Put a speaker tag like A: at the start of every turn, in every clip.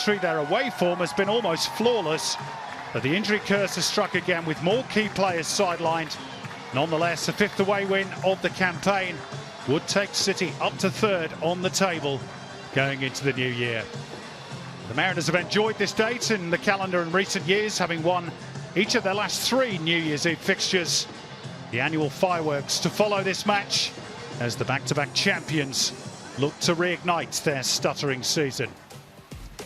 A: country, their away form has been almost flawless, but the injury curse has struck again with more key players sidelined. Nonetheless, a fifth away win of the campaign would take City up to third on the table going into the new year. The Mariners have enjoyed this date in the calendar in recent years, having won each of their last 3 New Year's Eve fixtures. The annual fireworks to follow this match as the back-to-back champions look to reignite their stuttering season.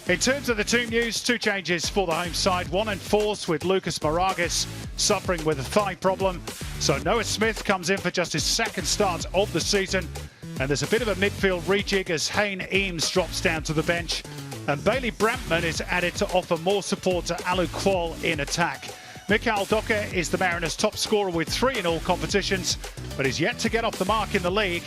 A: In terms of the team news, 2 changes for the home side. 1 enforced with Lucas Moragas suffering with a thigh problem. So Noah Smith comes in for just his 2nd start of the season. And there's a bit of a midfield rejig as Hayne Eames drops down to the bench. And Bailey Brantman is added to offer more support to Alu Kwol in attack. Mikael Docker is the Mariners' top scorer with 3 in all competitions, but is yet to get off the mark in the league,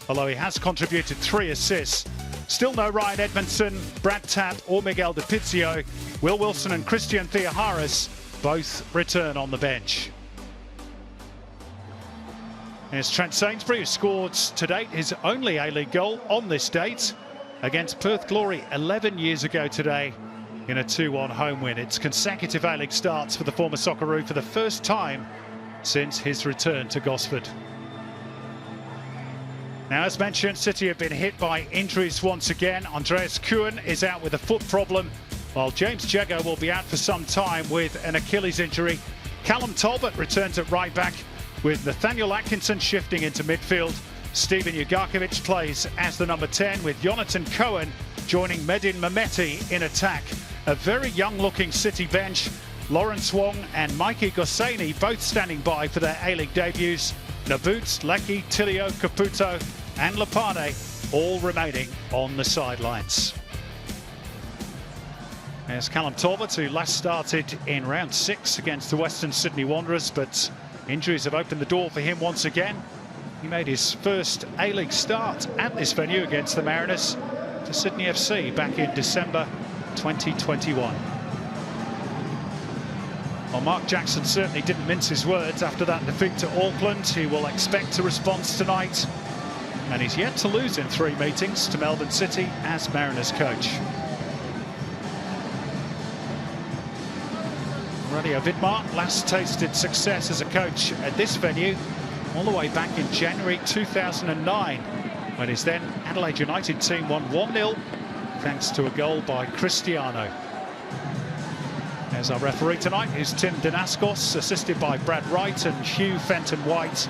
A: although he has contributed 3 assists. Still no Ryan Edmondson, Brad Tapp or Miguel De Pizio. Will Wilson and Christian Theoharis both return on the bench. Here's Trent Sainsbury, who scored to date his only A-League goal on this date against Perth Glory 11 years ago today in a 2-1 home win. It's consecutive A-League starts for the former Socceroo for the first time since his return to Gosford. Now, as mentioned, City have been hit by injuries once again. Andreas Kuhn is out with a foot problem, while James Jago will be out for some time with an Achilles injury. Callum Talbot returns at right back, with Nathaniel Atkinson shifting into midfield. Steven Ugarkovic plays as the number 10, with Jonathan Cohen joining Medin Mehmeti in attack. A very young-looking City bench. Lawrence Wong and Mikey Gosseini both standing by for their A-League debuts. Naboots, Lecky, Tilio, Caputo and Lapane all remaining on the sidelines. There's Callum Talbot, who last started in round 6 against the Western Sydney Wanderers, but injuries have opened the door for him once again. He made his first A-League start at this venue against the Mariners to Sydney FC back in December 2021. Well, Mark Jackson certainly didn't mince his words after that defeat to Auckland. He will expect a response tonight, and he's yet to lose in 3 meetings to Melbourne City as Mariners coach. Radio Vidmar last tasted success as a coach at this venue all the way back in January 2009, when his then Adelaide United team won 1-0 thanks to a goal by Cristiano. As our referee tonight is Tim Danaskos, assisted by Brad Wright and Hugh Fenton-White.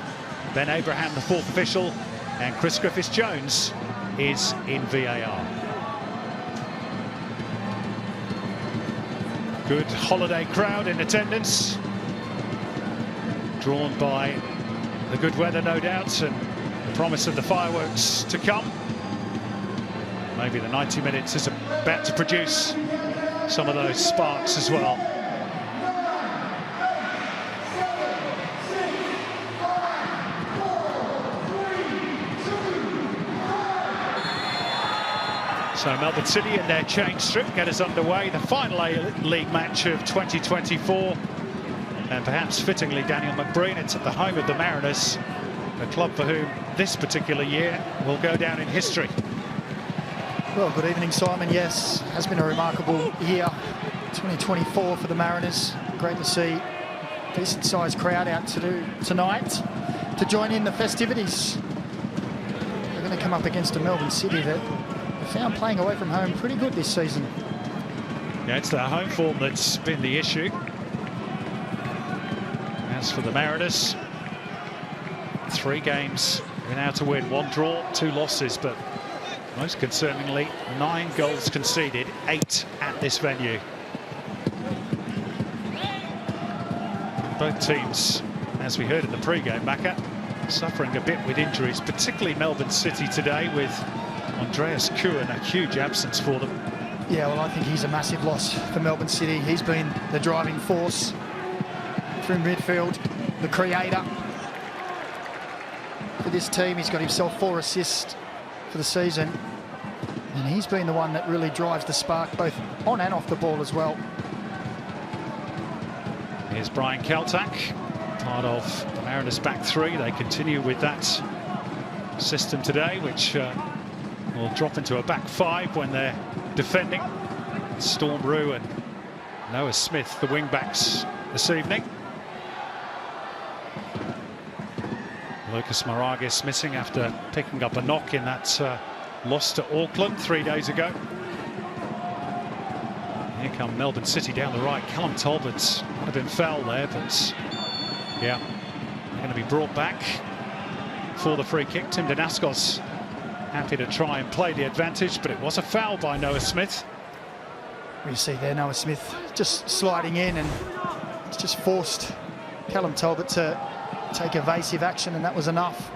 A: Ben Abraham, the 4th official, and Chris Griffiths-Jones is in VAR. Good holiday crowd in attendance, drawn by the good weather, no doubt, and the promise of the fireworks to come. Maybe the 90 minutes is about to produce some of those sparks as well. So Melbourne City and their change strip get us underway. The final A-League match of 2024. And perhaps fittingly, Daniel McBreen, it's at the home of the Mariners, a club for whom this particular year will go down in history.
B: Well, good evening, Simon. Yes, has been a remarkable year, 2024 for the Mariners. Great to see a decent-sized crowd out tonight to join in the festivities. They're going to come up against a Melbourne City that they found playing away from home pretty good this season.
A: Yeah, it's their home form that's been the issue. As for the Mariners, 3 games now to win, 1 draw, 2 losses, but most concerningly, 9 goals conceded, 8 at this venue. Both teams, as we heard in the pre-game, Macca, suffering a bit with injuries, particularly Melbourne City today, with Andreas Kuhn, a huge absence for them.
B: Yeah, well, I think he's a massive loss for Melbourne City. He's been the driving force through midfield, the creator for this team. He's got himself 4 assists for the season, and he's been the one that really drives the spark both on and off the ball as well.
A: Here's Brian Kaltak, part of the Mariners back 3. They continue with that system today, which will drop into a back 5 when they're defending. Storm Rue and Noah Smith, the wing-backs this evening. Lucas Moragas missing after picking up a knock in that loss to Auckland 3 days ago. Here come Melbourne City down the right. Callum Talbot's might have been fouled there, but yeah, they're going to be brought back for the free kick. Tim Danaskos happy to try and play the advantage, but it was a foul by Noah Smith.
B: You see there Noah Smith just sliding in, and it's just forced Callum Talbot to take evasive action, and that was enough.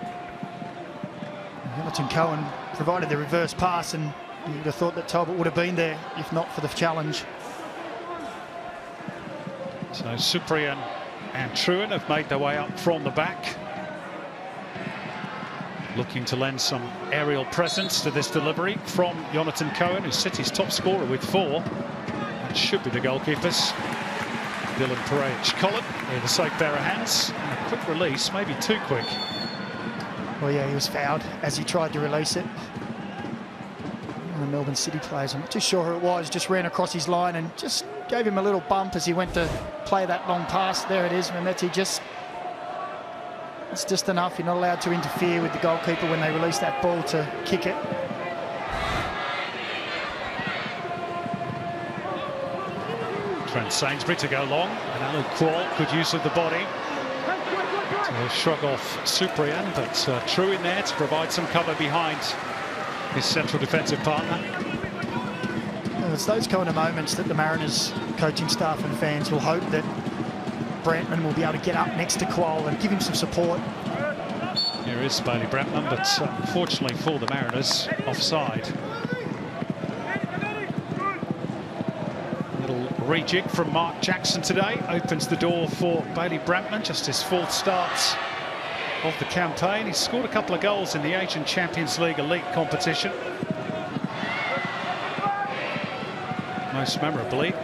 B: Hamilton Cohen provided the reverse pass, and you would have thought that Talbot would have been there if not for the challenge.
A: So Cyprian and Truan have made their way up from the back, looking to lend some aerial presence to this delivery from Jonathan Cohen, who's City's top scorer with 4. That should be the goalkeepers. Dylan Pereich-Collin with a safe pair of hands. And a quick release, maybe too quick.
B: Well, yeah, he was fouled as he tried to release it. One of the Melbourne City players, I'm not too sure who it was, just ran across his line and just gave him a little bump as he went to play that long pass. There it is, Mehmeti just... It's just enough. You're not allowed to interfere with the goalkeeper when they release that ball to kick it.
A: Trent Sainsbury to go long, and Alu Kuol, good use of the body to shrug off Cyprian, but True in there to provide some cover behind his central defensive partner.
B: Well, it's those kind of moments that the Mariners coaching staff and fans will hope that Brantman will be able to get up next to Kuol and give him some support.
A: Here is Bailey Brantman, but unfortunately for the Mariners, offside. Little rejig from Mark Jackson today opens the door for Bailey Brantman, just his 4th start of the campaign. He's scored a couple of goals in the Asian Champions League elite competition. Most memorably,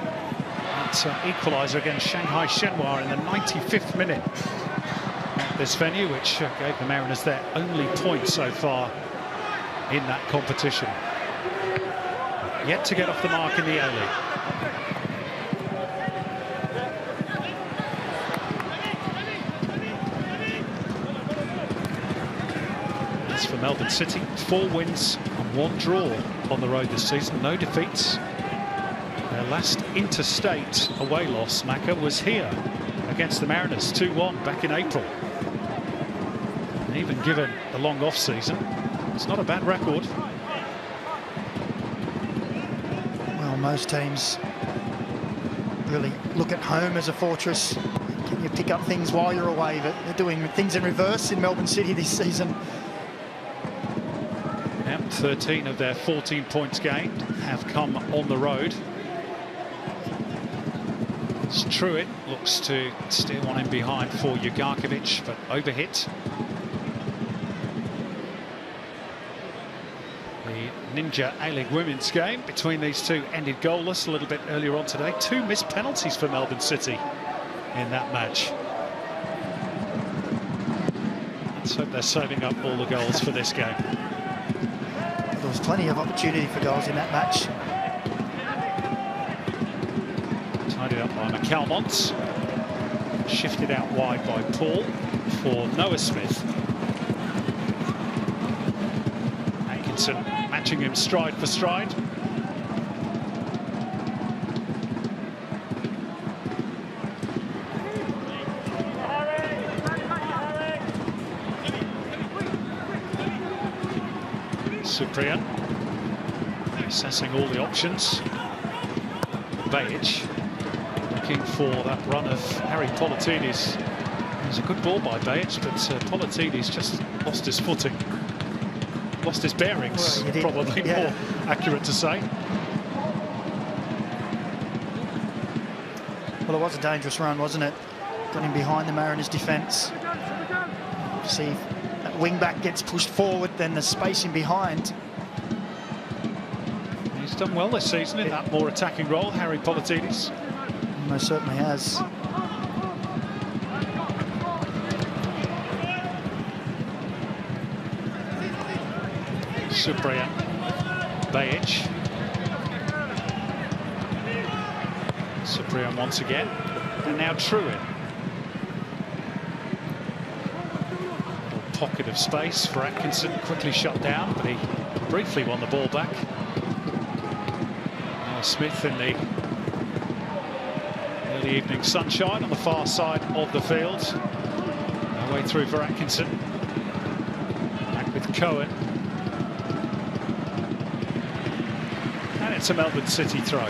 A: equaliser against Shanghai Shenhua in the 95th minute at this venue, which gave the Mariners their only point so far in that competition. Yet to get off the mark in the A-League. As for Melbourne City, 4 wins and 1 draw on the road this season, no defeats. Their last interstate away loss, Macca, was here against the Mariners, 2-1 back in April. And even given the long off-season, it's not a bad record.
B: Well, most teams really look at home as a fortress. Can you pick up things while you're away? But they're doing things in reverse in Melbourne City this season.
A: 13 of their 14 points gained have come on the road. Truitt looks to steer one in behind for Jugarkovic, but overhit. The Ninja A-League women's game between these two ended goalless a little bit earlier on today. 2 missed penalties for Melbourne City in that match. Let's hope they're saving up all the goals for this game.
B: There was plenty of opportunity for goals in that match.
A: Tidied up by McCalmont. Shifted out wide by Paul for Noah Smith. Atkinson matching him stride for stride. Cyprian assessing all the options. Bajic looking for that run of Harry Politidis. It was a good ball by Bajic, but Politidis just lost his footing, lost his bearings, well, probably more accurate to say.
B: Well, it was a dangerous run, wasn't it? Got him behind the Mariners' defence. See if that wing-back gets pushed forward, then the space in behind.
A: He's done well this season in that more attacking role, Harry Politidis.
B: He most certainly has.
A: Cyprian, Bajic. Cyprian once again, and now Truin. Little pocket of space for Atkinson, quickly shut down, but he briefly won the ball back. Now Smith in the early evening sunshine on the far side of the field. No way through for Atkinson. Back with Cohen. And it's a Melbourne City throw.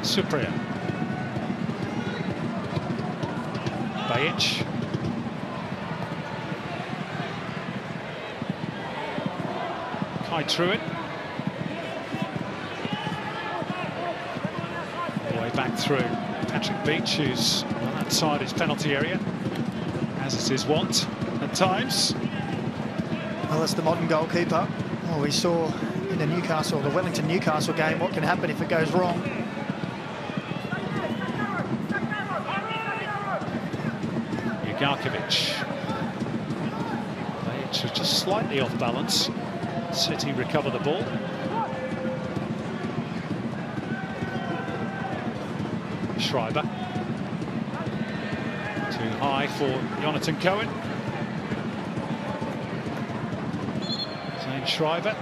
A: Cyprian. Bajic. Kai Truitt. All the way back through. Patrick Beach, who's on that side his penalty area, as is his wont at times.
B: Well, that's the modern goalkeeper. Well, we saw in the Wellington-Newcastle game what can happen if it goes wrong.
A: Garkovic. Bajic was just slightly off balance. City recover the ball. Schreiber. Too high for Jonathan Cohen. Zane Schreiber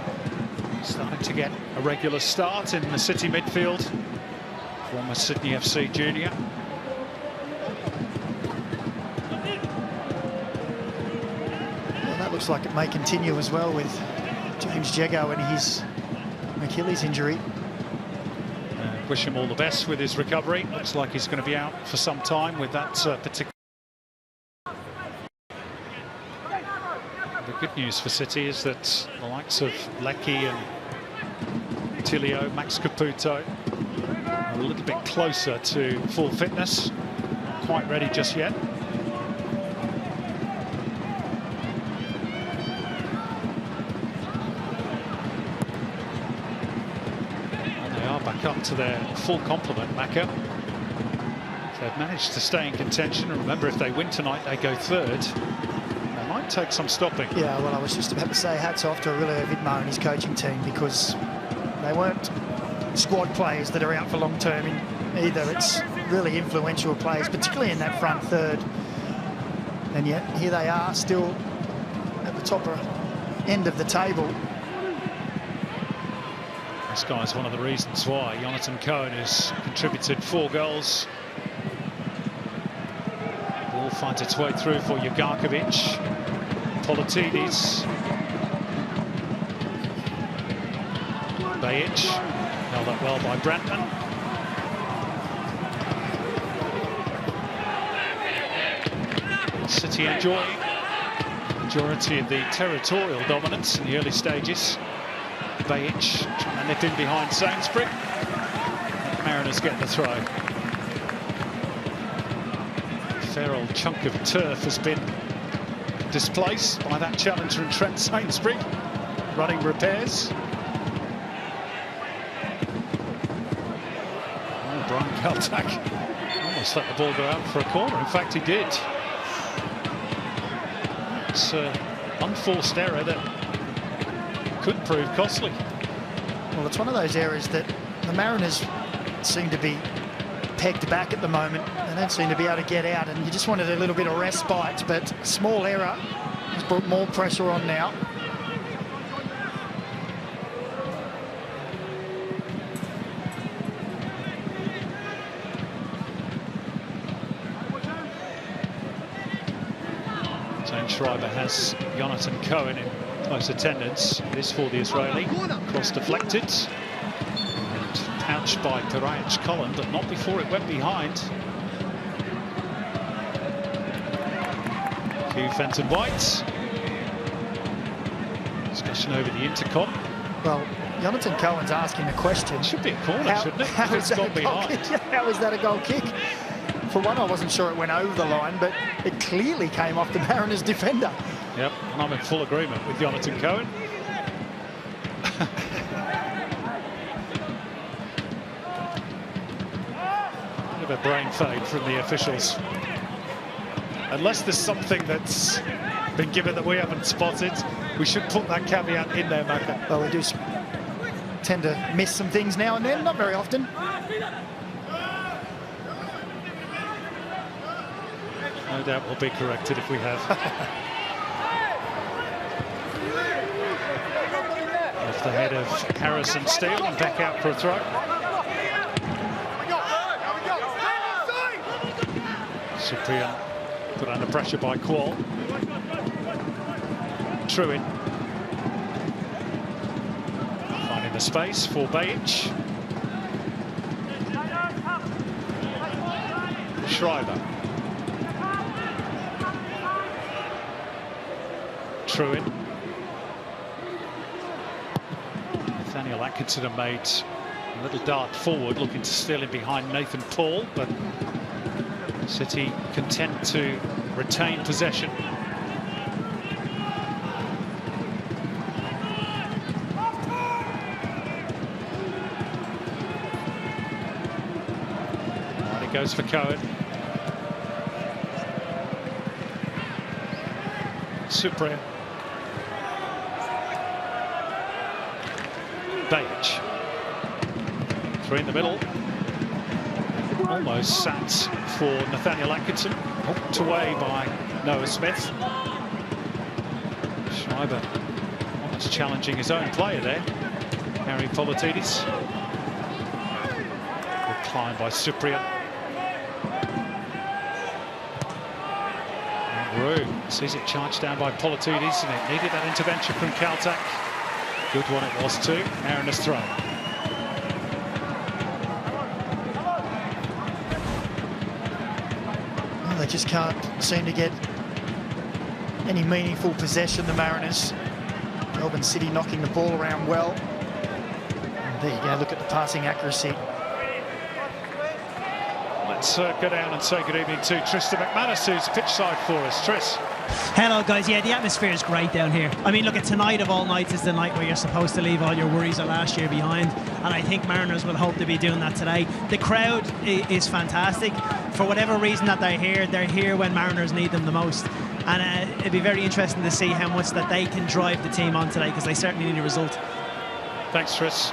A: starting to get a regular start in the City midfield. Former Sydney FC junior.
B: Looks like it may continue as well with James Jago and his Achilles injury.
A: Wish him all the best with his recovery. Looks like he's going to be out for some time with that particular. The good news for City is that the likes of Leckie and Tilio, Max Caputo are a little bit closer to full fitness. Not quite ready just yet. Back up to their full complement, Macca. They've managed to stay in contention, and remember, if they win tonight, they go third. They might take some stopping.
B: Yeah, well, I was just about to say hats off to Aurelio Vidmar and his coaching team, because they weren't squad players that are out for long term either. It's really influential players, particularly in that front third. And yet here they are, still at the top end of the table.
A: This guy's one of the reasons why Jonathan Cohen has contributed 4 goals. Ball finds its way through for Ugarkovic. Politidis. Bajic. Held up well by Brantman. City enjoying the majority of the territorial dominance in the early stages. Bajic trying to nip in behind Sainsbury. Mariners get the throw. A fair old chunk of turf has been displaced by that challenger and Trent Sainsbury running repairs. Oh, Brian Kaltak almost let the ball go out for a corner. In fact, he did. It's an unforced error that could prove costly.
B: Well, it's one of those errors that the Mariners seem to be pegged back at the moment. They don't seem to be able to get out, and you just wanted a little bit of respite, but small error has brought more pressure on now.
A: Zane Schreiber has Jonathan Cohen in close attendance. It is for the Israeli. Cross deflected and pouched by Pirajic Colin, but not before it went behind. Hugh Fenton White. Discussion over the intercom.
B: Well, Jonathan Cohen's asking the question.
A: It should be a corner, shouldn't it?
B: How is that a goal kick? How is that a goal kick? For one, I wasn't sure it went over the line, but it clearly came off the Mariners defender.
A: Yep, and I'm in full agreement with Jonathan Cohen. Bit of a brain fade from the officials. Unless there's something that's been given that we haven't spotted, we should put that caveat in there, Macca.
B: Well, we do tend to miss some things now and then, not very often.
A: No doubt we'll be corrected if we have. Off the head of Harrison Steele and back out for a throw. Cyprian put under pressure by Qual. Truin finding the space for Bajic. Schreiber. Truin. Nathaniel Atkinson made a little dart forward, looking to steal in behind Nathan Paul, but City content to retain possession. And it goes for Cohen. Cyprian. Bajic. Three in the middle. Almost sat for Nathaniel Atkinson. Hooked away by Noah Smith. Schreiber almost challenging his own player there. Harry Politidis. Good climb by Cyprian. Rue sees it charged down by Politidis, and it needed that intervention from Caltech. Good one it was too. Mariners throw.
B: Well, they just can't seem to get any meaningful possession, the Mariners. Melbourne City knocking the ball around well. And there you go, look at the passing accuracy.
A: Let's go down and say good evening to Tristan McManus, who's pitch side for us. Tris.
C: Hello guys, yeah, the atmosphere is great down here. I mean, look, at tonight of all nights is the night where you're supposed to leave all your worries of last year behind, and I think Mariners will hope to be doing that today. The crowd is fantastic. For whatever reason that they're here when Mariners need them the most, and it'd be very interesting to see how much that they can drive the team on today, because they certainly need a result.
A: Thanks, Tris.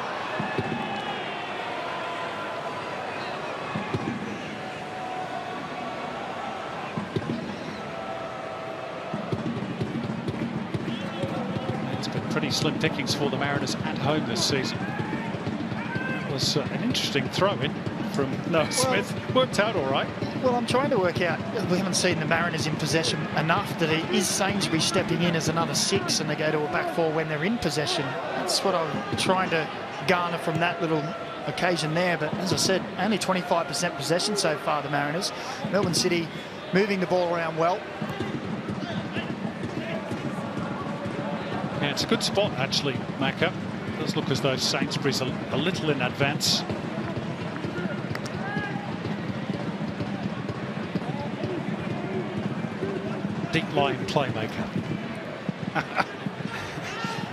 A: Pretty slim pickings for the Mariners at home this season. It was an interesting throw-in from Noah Smith. Worked out all right.
B: Well, I'm trying to work out, we haven't seen the Mariners in possession enough, that it is Sainsbury stepping in as another 6 and they go to a back 4 when they're in possession. That's what I'm trying to garner from that little occasion there. But as I said, only 25% possession so far, the Mariners. Melbourne City moving the ball around well.
A: Yeah, it's a good spot, actually, Macca. It does look as though Sainsbury's a little in advance. Deep line playmaker.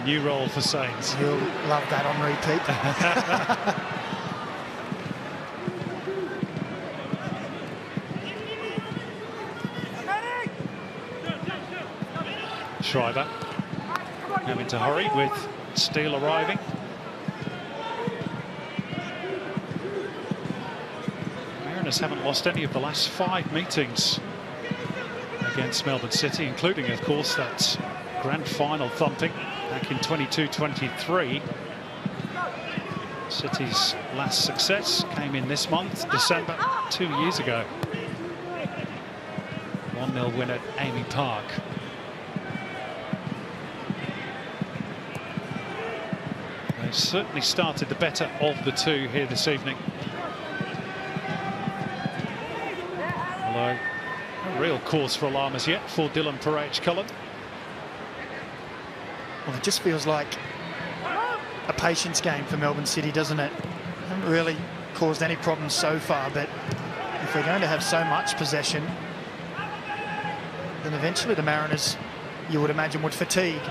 A: New role for Saints.
B: You'll love that on repeat.
A: Schreiber. Having to hurry with Steele arriving. Mariners haven't lost any of the last 5 meetings against Melbourne City, including, of course, that grand final thumping back in 22-23. City's last success came in this month, December, 2 years ago. 1-0 win at Amy Park. Certainly started the better of the two here this evening. Although no real cause for alarm as yet for Dylan Parage-Cullen.
B: Well, it just feels like a patience game for Melbourne City, doesn't it? Haven't really caused any problems so far, but if we're going to have so much possession, then eventually the Mariners, you would imagine, would fatigue.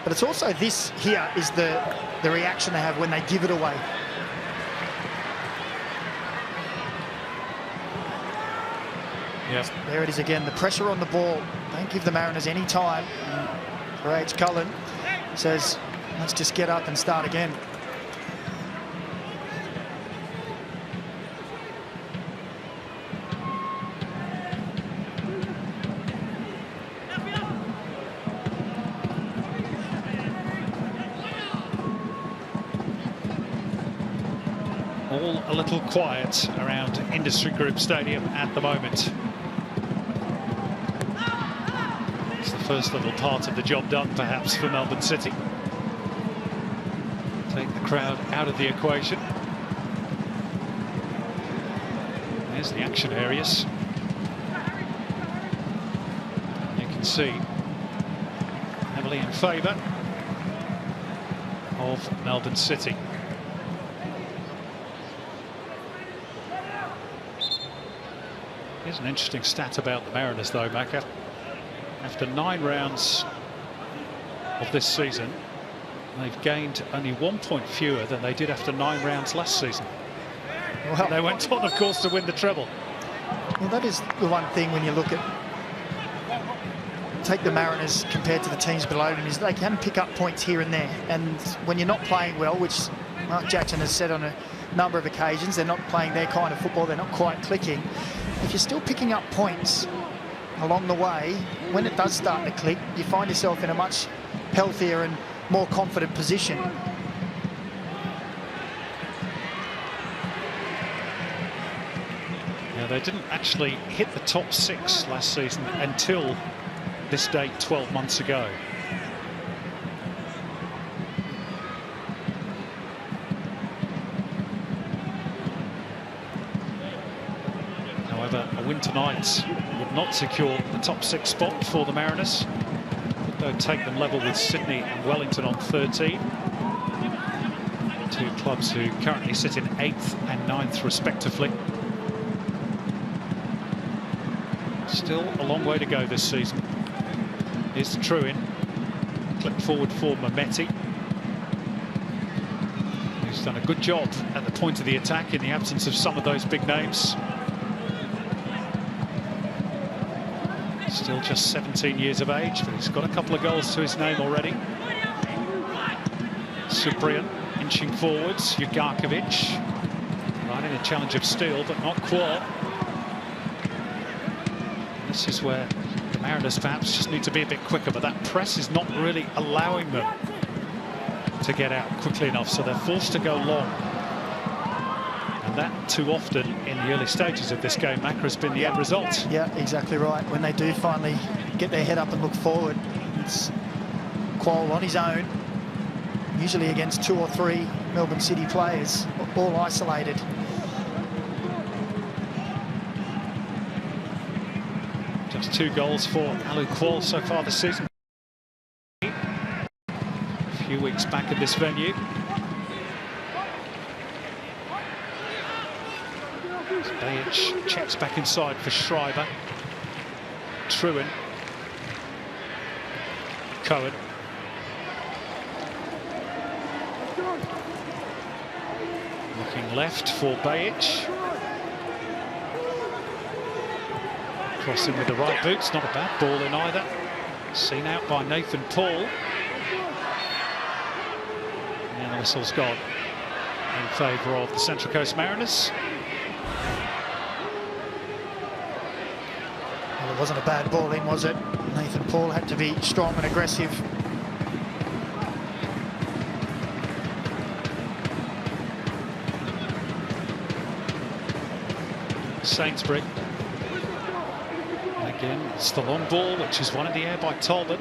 B: But it's also this here is the reaction they have when they give it away.
A: Yes.
B: There it is again, the pressure on the ball. Don't give the Mariners any time. Rage Cullen says, let's just get up and start again.
A: All a little quiet around Industry Group Stadium at the moment. It's the first little part of the job done, perhaps, for Melbourne City. Take the crowd out of the equation. There's the action areas. You can see heavily in favour of Melbourne City. Here's an interesting stat about the Mariners, though, Macca. After 9 rounds of this season, they've gained only 1 point fewer than they did after 9 rounds last season. Well, they went on, of course, to win the treble.
B: Well, that is the one thing when you look at... Take the Mariners compared to the teams below them, is they can pick up points here and there. And when you're not playing well, which Mark Jackson has said on a number of occasions, they're not playing their kind of football, they're not quite clicking. If you're still picking up points along the way, when it does start to click, you find yourself in a much healthier and more confident position.
A: Yeah, they didn't actually hit the top 6 last season until this date 12 months ago. However, a win tonight would not secure the top 6 spot for the Mariners. They'll take them level with Sydney and Wellington on 13. 2 clubs who currently sit in 8th and 9th respectively. Still a long way to go this season. Here's Truin. Clip forward for Mametti, who's done a good job at the point of the attack in the absence of some of those big names. Still just 17 years of age, but he's got a couple of goals to his name already. Suprian inching forwards. Jugarkovic right in a challenge of Steele, but not Qual. This is where the Mariners perhaps just need to be a bit quicker, but that press is not really allowing them to get out quickly enough, so they're forced to go long. And that too often in the early stages of this game, Macca, has been the end result.
B: Yeah, exactly right. When they do finally get their head up and look forward, it's Qual on his own, usually against 2 or 3 Melbourne City players, all isolated.
A: Just 2 goals for Alu Qual so far this season. A few weeks back at this venue. Bajic checks back inside for Schreiber. Truin. Cohen. Looking left for Bajic. Crossing with the right boots, not a bad ball in either. Seen out by Nathan Paul. And the whistle's gone in favour of the Central Coast Mariners.
B: Well, it wasn't a bad ball in, was it? Nathan Paul had to be strong and aggressive.
A: Sainsbury. And again, it's the long ball, which is won in the air by Talbot.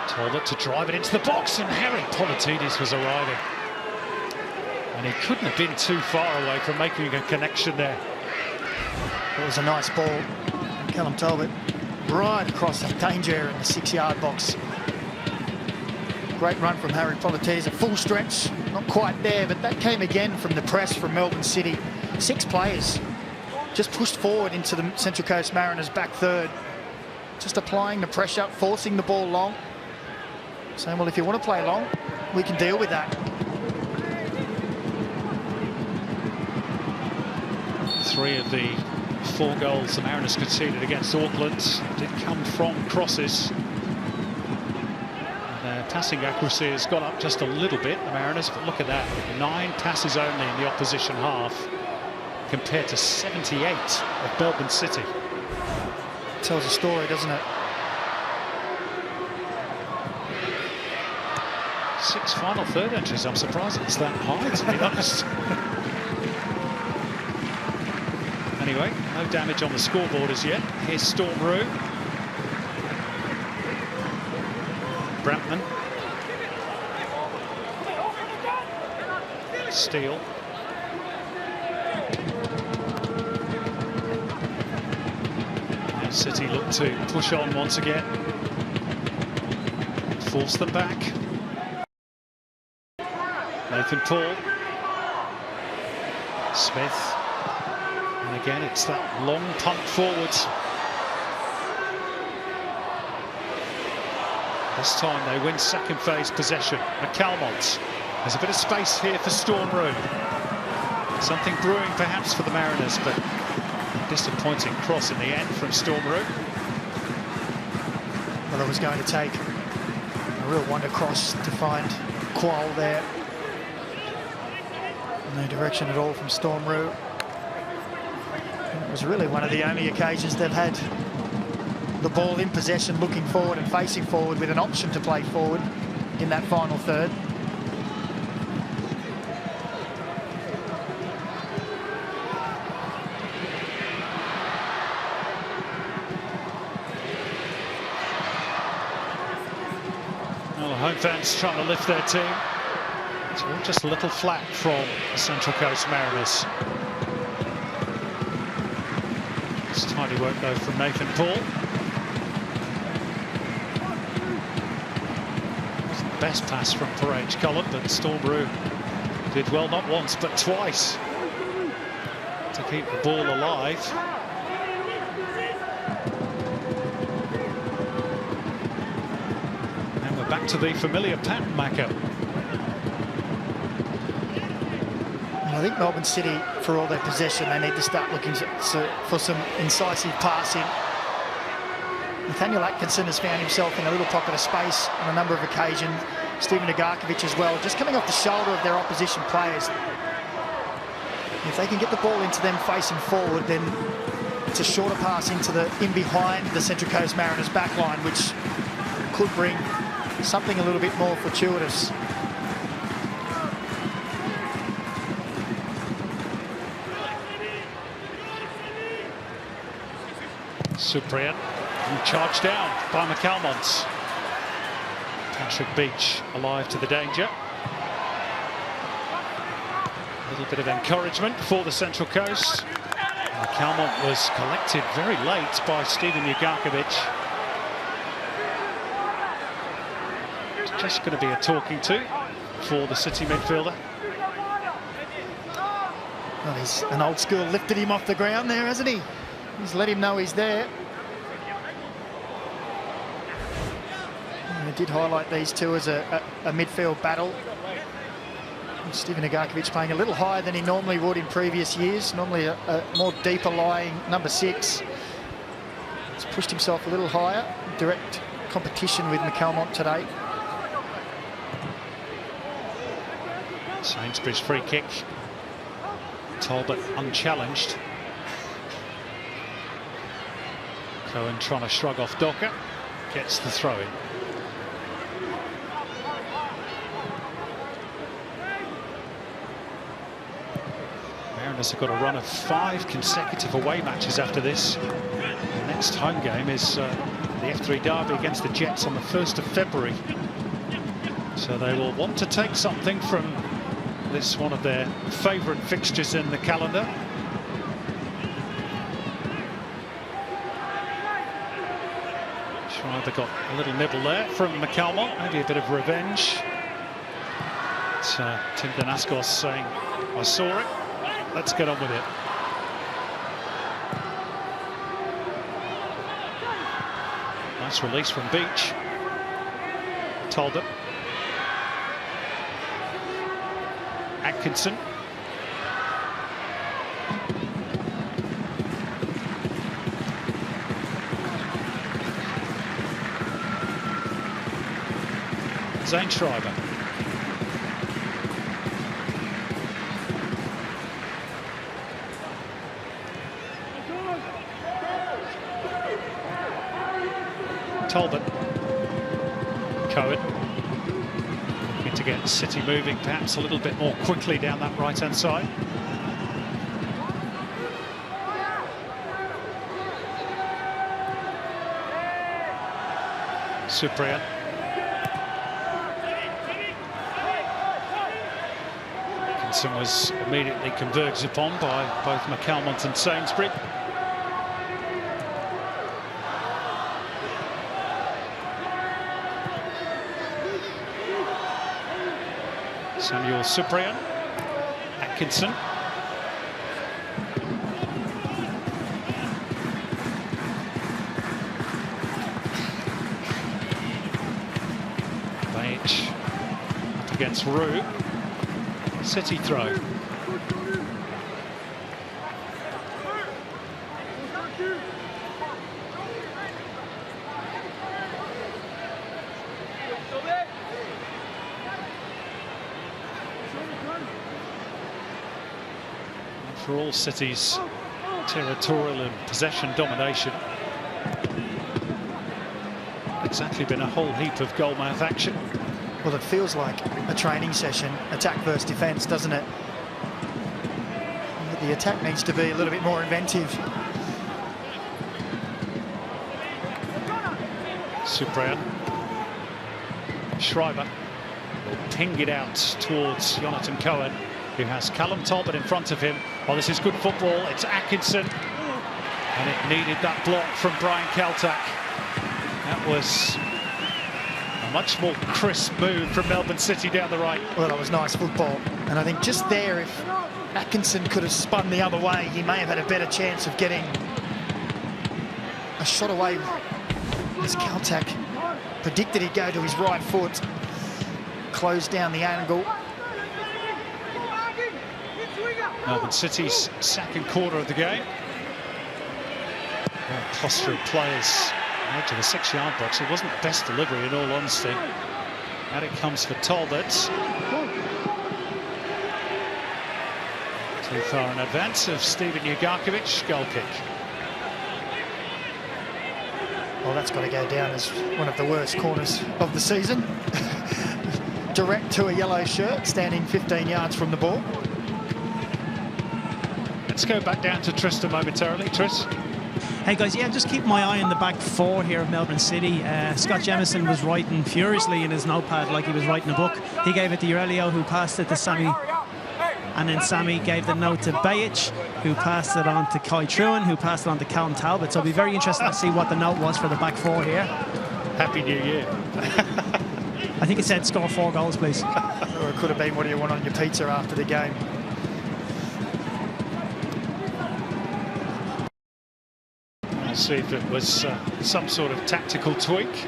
A: Talbot to drive it into the box, and Harry Politidis was arriving. And he couldn't have been too far away from making a connection there.
B: It was a nice ball. Callum Talbot right across the danger area in the 6-yard box. Great run from Harry Politidis, a full stretch, not quite there, but that came again from the press from Melbourne City. 6 players just pushed forward into the Central Coast Mariners back third. Just applying the pressure, forcing the ball long. Saying, well, if you want to play long, we can deal with that.
A: 3 of the 4 goals the Mariners conceded against Auckland did come from crosses. And their passing accuracy has gone up just a little bit, the Mariners, but look at that. 9 passes only in the opposition half compared to 78 of Melbourne City.
B: Tells a story, doesn't it?
A: 6 final third entries. I'm surprised it's that high, to be honest. Anyway, no damage on the scoreboard as yet. Here's Storm Roux. Brampman. Steele. And City look to push on once again. Force them back. Nathan Paul. Smith. And again, it's that long punt forwards. This time they win second phase possession. McCalmont. There's a bit of space here for Storm Roux. Something brewing perhaps for the Mariners, but a disappointing cross in the end from Storm Roux.
B: Well, it was going to take a real wonder cross to find Qual there. No direction at all from Storm Roux. It was really one of the only occasions they've had the ball in possession, looking forward and facing forward with an option to play forward in that final third.
A: Well, the home fans trying to lift their team. It's all just a little flat from the Central Coast Mariners. It's tidy work though from Nathan Paul. It's the best pass from Parage Cullen, but Storm Roux did well not once but twice to keep the ball alive. And we're back to the familiar pattern, Macca.
B: I think Melbourne City, for all their possession, they need to start looking for some incisive passing. Nathaniel Atkinson has found himself in a little pocket of space on a number of occasions. Stephen Agarkovic as well, just coming off the shoulder of their opposition players. If they can get the ball into them facing forward, then it's a shorter pass in behind the Central Coast Mariners back line, which could bring something a little bit more fortuitous.
A: Cyprian, charged down by McCalmont. Patrick Beach alive to the danger. A little bit of encouragement for the Central Coast. McCalmont was collected very late by Stephen Ugarkovic. It's just going to be a talking to for the City midfielder.
B: Well, he's an old school, lifted him off the ground there, hasn't he? He's let him know he's there. And it did highlight these two as a midfield battle. And Stephen Agarkovic playing a little higher than he normally would in previous years. Normally a more deeper lying number 6. He's pushed himself a little higher. Direct competition with McCalmont today.
A: Sainsbury's free kick. Talbot unchallenged. Cohen trying to shrug off Docker, gets the throw in. Mariners have got a run of 5 consecutive away matches after this. The next home game is the F3 derby against the Jets on the 1st of February. So they will want to take something from this, one of their favourite fixtures in the calendar. Schreiber got a little nibble there from McCalmont, maybe a bit of revenge. It's Tim Danaskos saying, I saw it, let's get on with it. Nice release from Beach. Talbot. Atkinson. Zane Schreiber. Talbot. Cohen. Looking to get City moving perhaps a little bit more quickly down that right-hand side. Cyprian. Atkinson was immediately converged upon by both McCalmont and Sainsbury. Samuel Cyprian. Atkinson. Baich up against Roux. City throw. For all City's territorial and possession domination, exactly been a whole heap of goalmouth action.
B: Well, it feels like a training session, attack versus defence, doesn't it? The attack needs to be a little bit more inventive.
A: Cyprian. Schreiber will ping it out towards Jonathan Cohen, who has Callum Talbot in front of him. Oh, this is good football. It's Atkinson. And it needed that block from Brian Kaltak. That was a much more crisp move from Melbourne City down the right.
B: Well, that was nice football. And I think just there, if Atkinson could have spun the other way, he may have had a better chance of getting a shot away. As Kaltak predicted he'd go to his right foot, closed down the angle.
A: Melbourne City's second quarter of the game. A cluster of players out to the 6-yard box. It wasn't the best delivery, in all honesty. Out it comes for Talbot. Too far in advance of Steven Ugarkovic. Goal kick.
B: Well, that's got to go down as one of the worst corners of the season. Direct to a yellow shirt, standing 15 yards from the ball.
A: Let's go back down to Tristan momentarily. Tris.
C: Hey guys, yeah, just keep my eye on the back four here of Melbourne City. Scott Jemison was writing furiously in his notepad like he was writing a book. He gave it to Aurelio, who passed it to Sammy, and then Sammy gave the note to Bajic, who passed it on to Kai Truan, who passed it on to Callum Talbot. So it'll be very interesting to see what the note was for the back four here.
A: Happy New Year.
C: I think it said score 4 goals, please.
B: Or it could have been, what do you want on your pizza after the game?
A: We'll see if it was some sort of tactical tweak.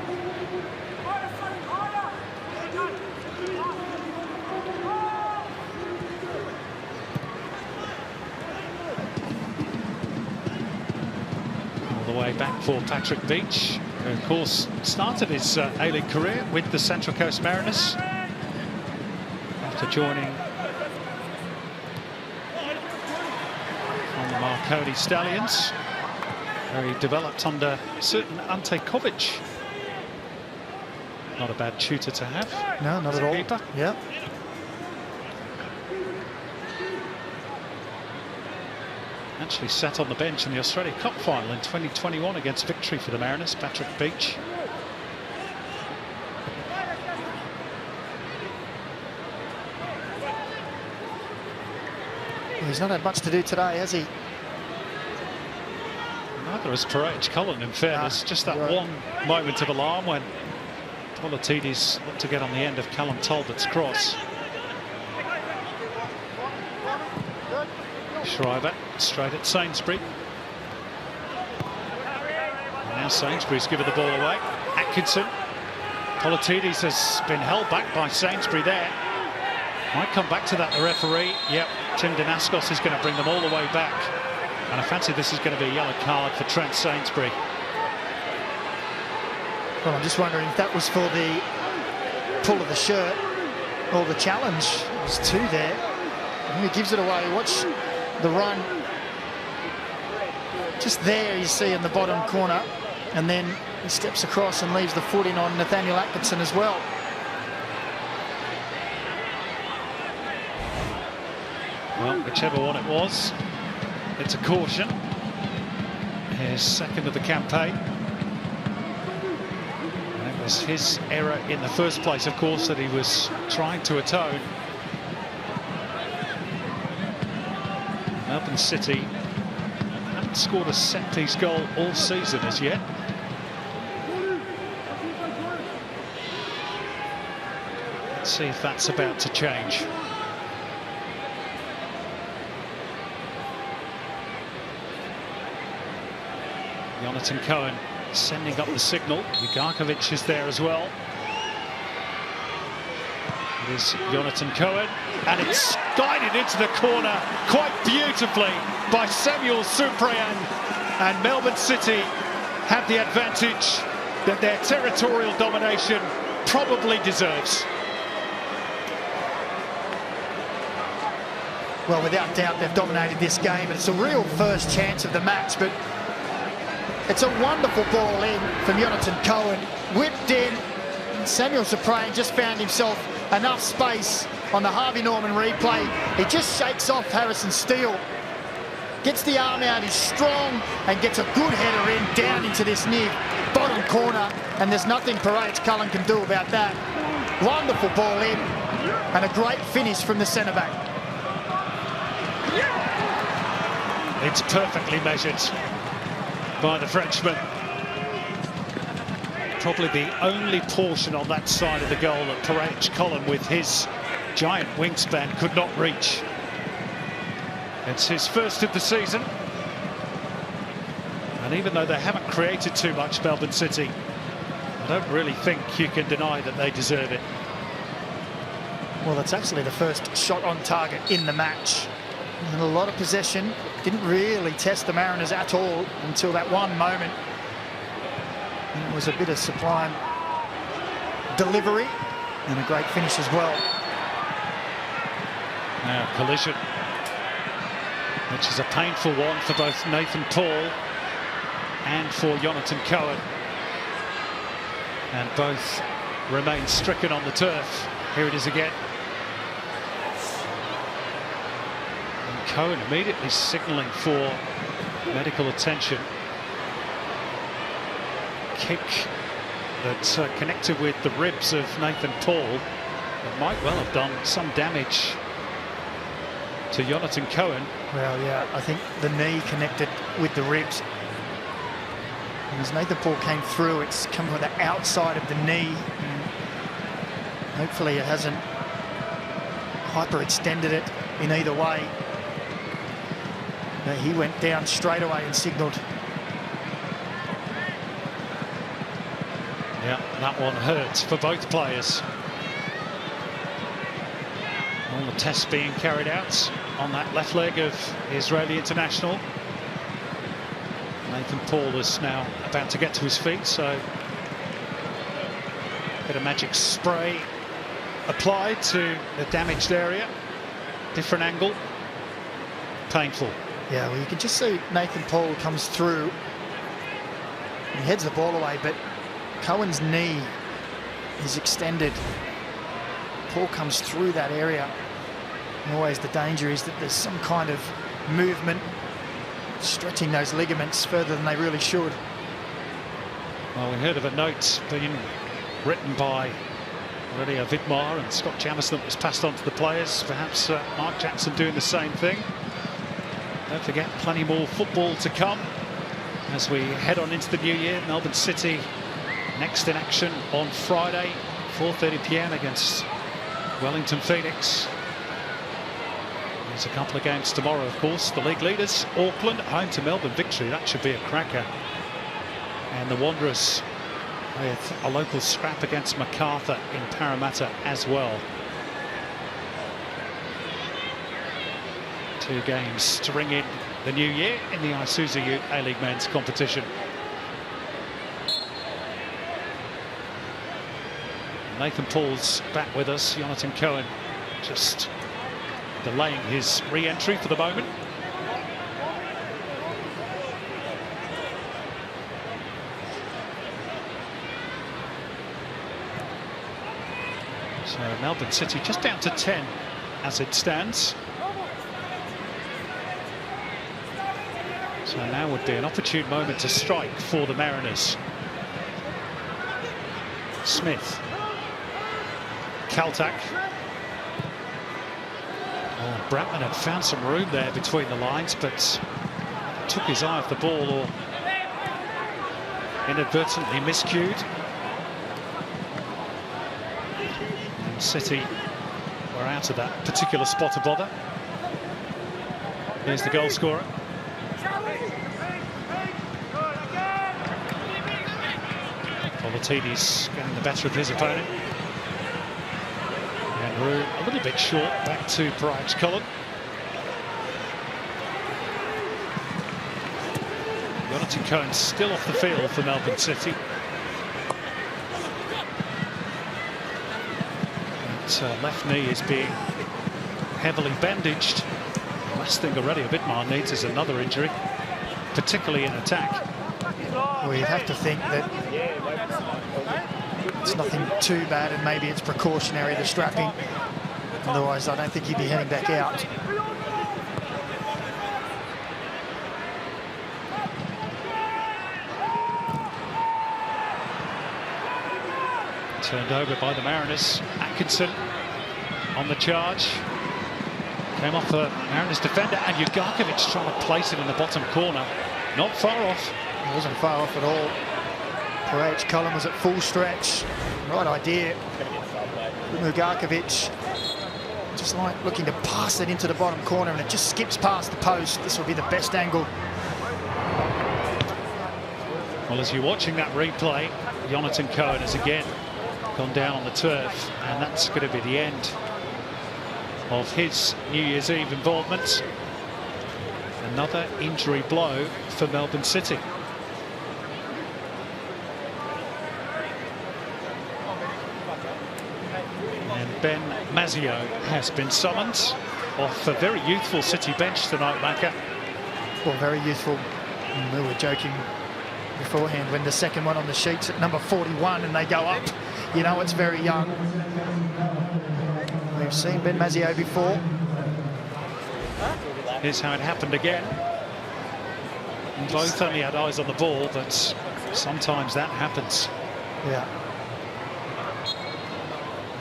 A: All the way back for Patrick Beach, who of course started his A-League career with the Central Coast Mariners after joining on the Marconi Stallions, where he developed under certain Ante Kovic. Not a bad tutor to have.
B: No, not at all.
A: Keeper.
B: Yeah.
A: Actually sat on the bench in the Australia Cup final in 2021 against victory for the Mariners, Patrick Beach.
B: Well, he's not had much to do today, has he?
A: Neither has Perage Cullen, in fairness. Just that one moment of alarm when Politidis looked to get on the end of Callum Talbot's cross. Schreiber straight at Sainsbury. Now Sainsbury's given the ball away. Atkinson. Politidis has been held back by Sainsbury there. Might come back to that, the referee. Yep, Tim Danaskos is going to bring them all the way back. And I fancy this is going to be a yellow card for Trent Sainsbury.
B: Well, I'm just wondering if that was for the pull of the shirt or the challenge. There's two there. And he gives it away. Watch the run. Just there you see in the bottom corner. And then he steps across and leaves the foot in on Nathaniel Atkinson as well.
A: Well, whichever one it was, it's a caution. His second of the campaign. And it was his error in the first place, of course, that he was trying to atone. Melbourne City haven't scored a set-piece goal all season as yet. Let's see if that's about to change. Jonathan Cohen sending up the signal. Ugarkovic is there as well. It is Jonathan Cohen, and it's guided into the corner quite beautifully by Samuel Suprayan. And Melbourne City have the advantage that their territorial domination probably deserves.
B: Well, without doubt, they've dominated this game. It's a real first chance of the match, but it's a wonderful ball in from Jonathan Cohen. Whipped in. Samuel Suprayan just found himself enough space on the Harvey Norman replay. He just shakes off Harrison Steele. Gets the arm out, he's strong, and gets a good header in down into this near bottom corner. And there's nothing Parade's Cullen can do about that. Wonderful ball in, and a great finish from the centre-back.
A: It's perfectly measured by the Frenchman. Probably the only portion on that side of the goal that Parade's Cullen, with his giant wingspan, could not reach. It's his first of the season. And even though they haven't created too much, Melbourne City, I don't really think you can deny that they deserve it.
B: Well, that's actually the first shot on target in the match. And a lot of possession. Didn't really test the Mariners at all until that one moment. And it was a bit of sublime delivery and a great finish as well.
A: Now, collision, which is a painful one for both Nathan Paul and for Jonathan Cohen. And both remain stricken on the turf. Here it is again. Cohen immediately signalling for medical attention. Kick that connected with the ribs of Nathan Paul. It might well have done some damage to Jonathan Cohen.
B: Well, yeah, I think the knee connected with the ribs. And as Nathan Paul came through, it's come from the outside of the knee. And hopefully it hasn't hyperextended it in either way. He went down straight away and signalled.
A: Yeah, that one hurts for both players. All the tests being carried out on that left leg of Israeli international. Nathan Paul is now about to get to his feet, so a bit of magic spray applied to the damaged area. Different angle. Painful.
B: Yeah, well, you can just see Nathan Paul comes through. He heads the ball away, but Cohen's knee is extended. Paul comes through that area. And always the danger is that there's some kind of movement, stretching those ligaments further than they really should.
A: Well, we heard of a note being written by Aurelia Vidmar and Scott Jamieson that was passed on to the players. Perhaps Mark Jackson doing the same thing. Don't forget, plenty more football to come as we head on into the new year. Melbourne City next in action on Friday, 4:30 p.m. against Wellington Phoenix. There's a couple of games tomorrow, of course. The league leaders, Auckland, home to Melbourne Victory. That should be a cracker. And the Wanderers with a local scrap against MacArthur in Parramatta as well. 2 games to ring in the new year in the Isuzu UTE A-League men's competition. Nathan Paul's back with us. Jonathan Cohen just delaying his re-entry for the moment. So Melbourne City just down to 10 as it stands. So now would be an opportune moment to strike for the Mariners. Smith. Kaltak. Oh, Bratman had found some room there between the lines, but took his eye off the ball or inadvertently miscued. And City were out of that particular spot of bother. Here's the goal scorer. Polatini's getting the better of his opponent. And Rue a little bit short, back to Pride's Cullen. Jonathan Cohen still off the field for Melbourne City. That left knee is being heavily bandaged. The last thing already a bit more needs is another injury, particularly in attack.
B: Well, you'd have to think that it's nothing too bad and maybe it's precautionary, the strapping. Otherwise, I don't think he'd be heading back out.
A: Turned over by the Mariners. Atkinson on the charge. Came off the Mariners defender, and Ugarkovic trying to place it in the bottom corner. Not far off.
B: It wasn't far off at all. Pride's Cullen was at full stretch. Right idea. Ugarkovic just like looking to pass it into the bottom corner, and it just skips past the post. This will be the best angle.
A: Well, as you're watching that replay, Jonathan Cohen has again gone down on the turf, and that's going to be the end of his New Year's Eve involvement. Another injury blow for Melbourne City. And Ben Mazzeo has been summoned off a very youthful City bench tonight, Macca.
B: Well, very youthful. We were joking beforehand when the second one on the sheet's at number 41 and they go up. You know, it's very young. We've seen Ben Mazzeo before.
A: Here's how it happened again. Both only had eyes on the ball, but sometimes that happens.
B: Yeah.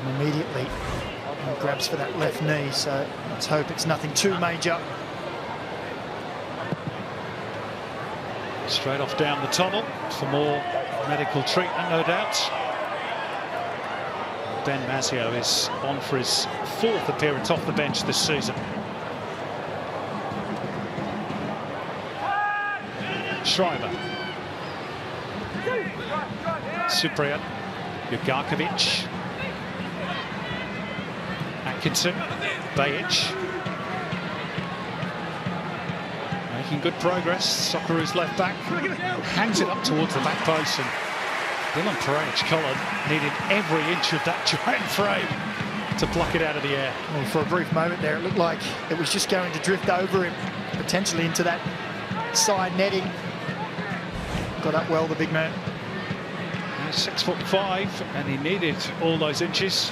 B: And immediately he grabs for that left knee, so let's hope it's nothing too major.
A: Straight off down the tunnel for more medical treatment, no doubt. Ben Mazzeo is on for his 4th appearance off the bench this season. Schreiber. Cyprian. Ugarkovic. Atkinson. Bajic. Making good progress. Socceroos left back. Hangs it up towards the back post, and Dylan Pride's-Cullen needed every inch of that giant frame to pluck it out of the air.
B: Well, for a brief moment there, it looked like it was just going to drift over him, potentially into that side netting. Got up well, the big man.
A: He's 6'5", and he needed all those inches.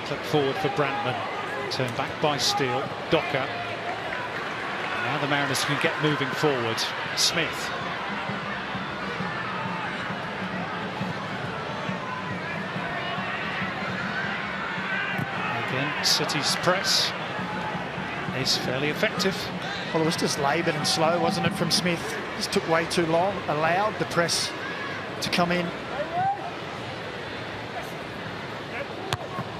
A: Flip forward for Brantman. Turned back by Steele. Docker. Now the Mariners can get moving forward. Smith. Again, City's press is fairly effective.
B: Well, it was just laboured and slow, wasn't it, from Smith? Just took way too long, allowed the press to come in.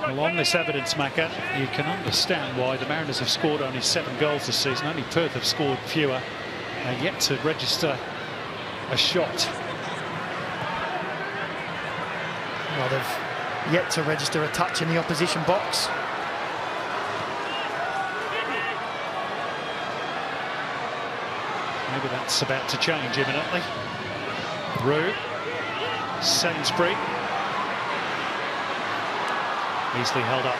A: Well, on this evidence, Macca, you can understand why the Mariners have scored only 7 goals this season. Only Perth have scored fewer and yet to register a shot.
B: Well, they've yet to register a touch in the opposition box.
A: Maybe that's about to change imminently. Roux, Sainsbury. Easily held up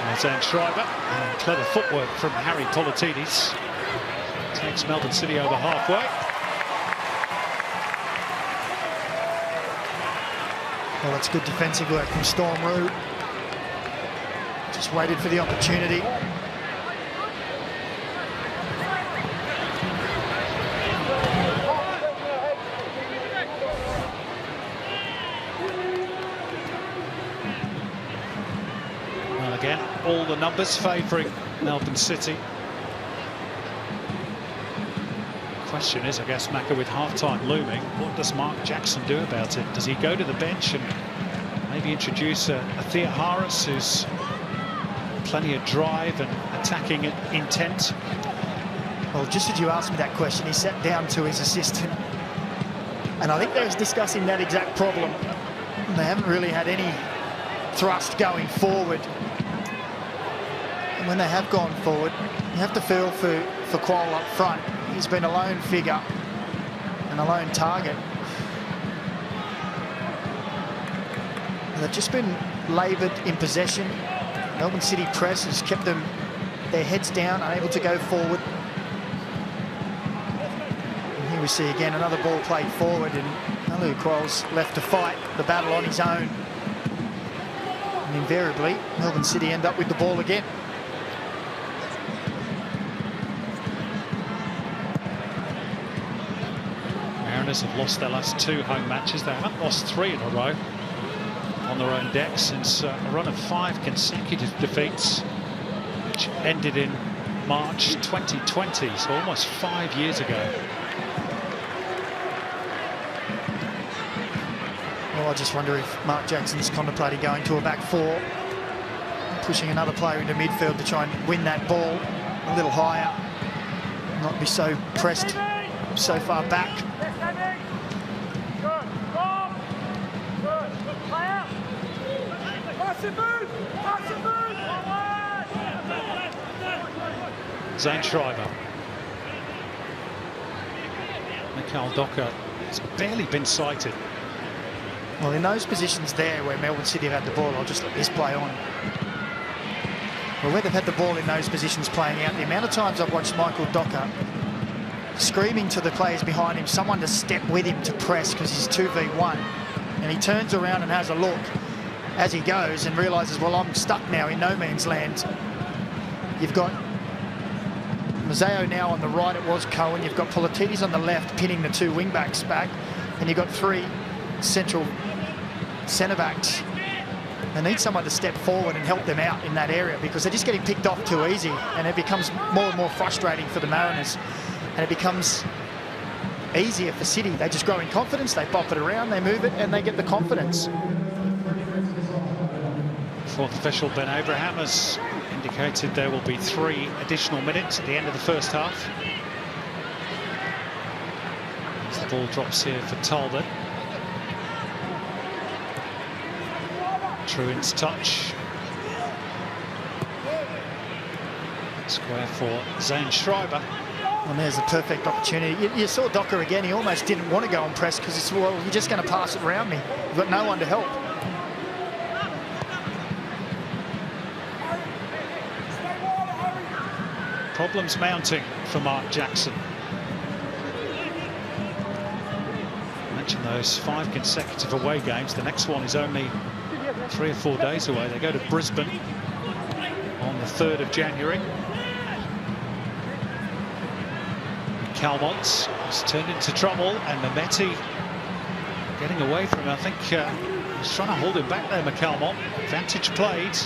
A: by Zane Schreiber. And clever footwork from Harry Politidis. Takes Melbourne City over halfway.
B: Well, that's good defensive work from Storm Roux. Just waited for the opportunity.
A: Well, again, all the numbers favouring Melbourne City. Question is, I guess, Macca, with half-time looming, what does Mark Jackson do about it? Does he go to the bench and maybe introduce a Thea Harris, who's plenty of drive and attacking intent?
B: Well, just as you asked me that question, he sat down to his assistant, and I think they was discussing that exact problem. They haven't really had any thrust going forward, and when they have gone forward, you have to feel for Quoll up front. He's been a lone figure and a lone target. And they've just been laboured in possession. Melbourne City press has kept them, their heads down, unable to go forward. And here we see again another ball played forward, and Alu Quoll's left to fight the battle on his own. And invariably, Melbourne City end up with the ball again.
A: Mariners have lost their last 2 home matches. They haven't lost 3 in a row on their own deck since a run of 5 consecutive defeats, which ended in March 2020, so almost 5 years ago.
B: Well, I just wonder if Mark Jackson's contemplating going to a back 4, pushing another player into midfield to try and win that ball a little higher, not be so pressed so far back.
A: Zane Schreiber. Mikhail Docker has barely been sighted.
B: Well, in those positions there where Melbourne City have had the ball, I'll just let this play on. Well, where they've had the ball in those positions playing out, the amount of times I've watched Michael Docker screaming to the players behind him, someone to step with him to press because he's 2v1, and he turns around and has a look as he goes and realises, well, I'm stuck now in no man's land. You've got Mazzeo now on the right, it was Cohen. You've got Politidis on the left pinning the 2 wing-backs back, and you've got 3 central centre-backs. They need someone to step forward and help them out in that area because they're just getting picked off too easy, and it becomes more and more frustrating for the Mariners, and it becomes easier for City. They just grow in confidence, they bop it around, they move it, and they get the confidence.
A: Fourth official Ben Abraham has indicated there will be 3 additional minutes at the end of the first half. As the ball drops here for Talbot. Truin's touch. Square for Zane Schreiber.
B: And there's a perfect opportunity. You saw Docker again, he almost didn't want to go on press because he said, well, you're just going to pass it around me. You've got no one to help.
A: Problems mounting for Mark Jackson. I mentioned those 5 consecutive away games. The next one is only 3 or 4 days away. They go to Brisbane on the 3rd of January. Calmont has turned into trouble, and Mehmeti getting away from him. I think he's trying to hold him back there, McCalmont. Advantage played.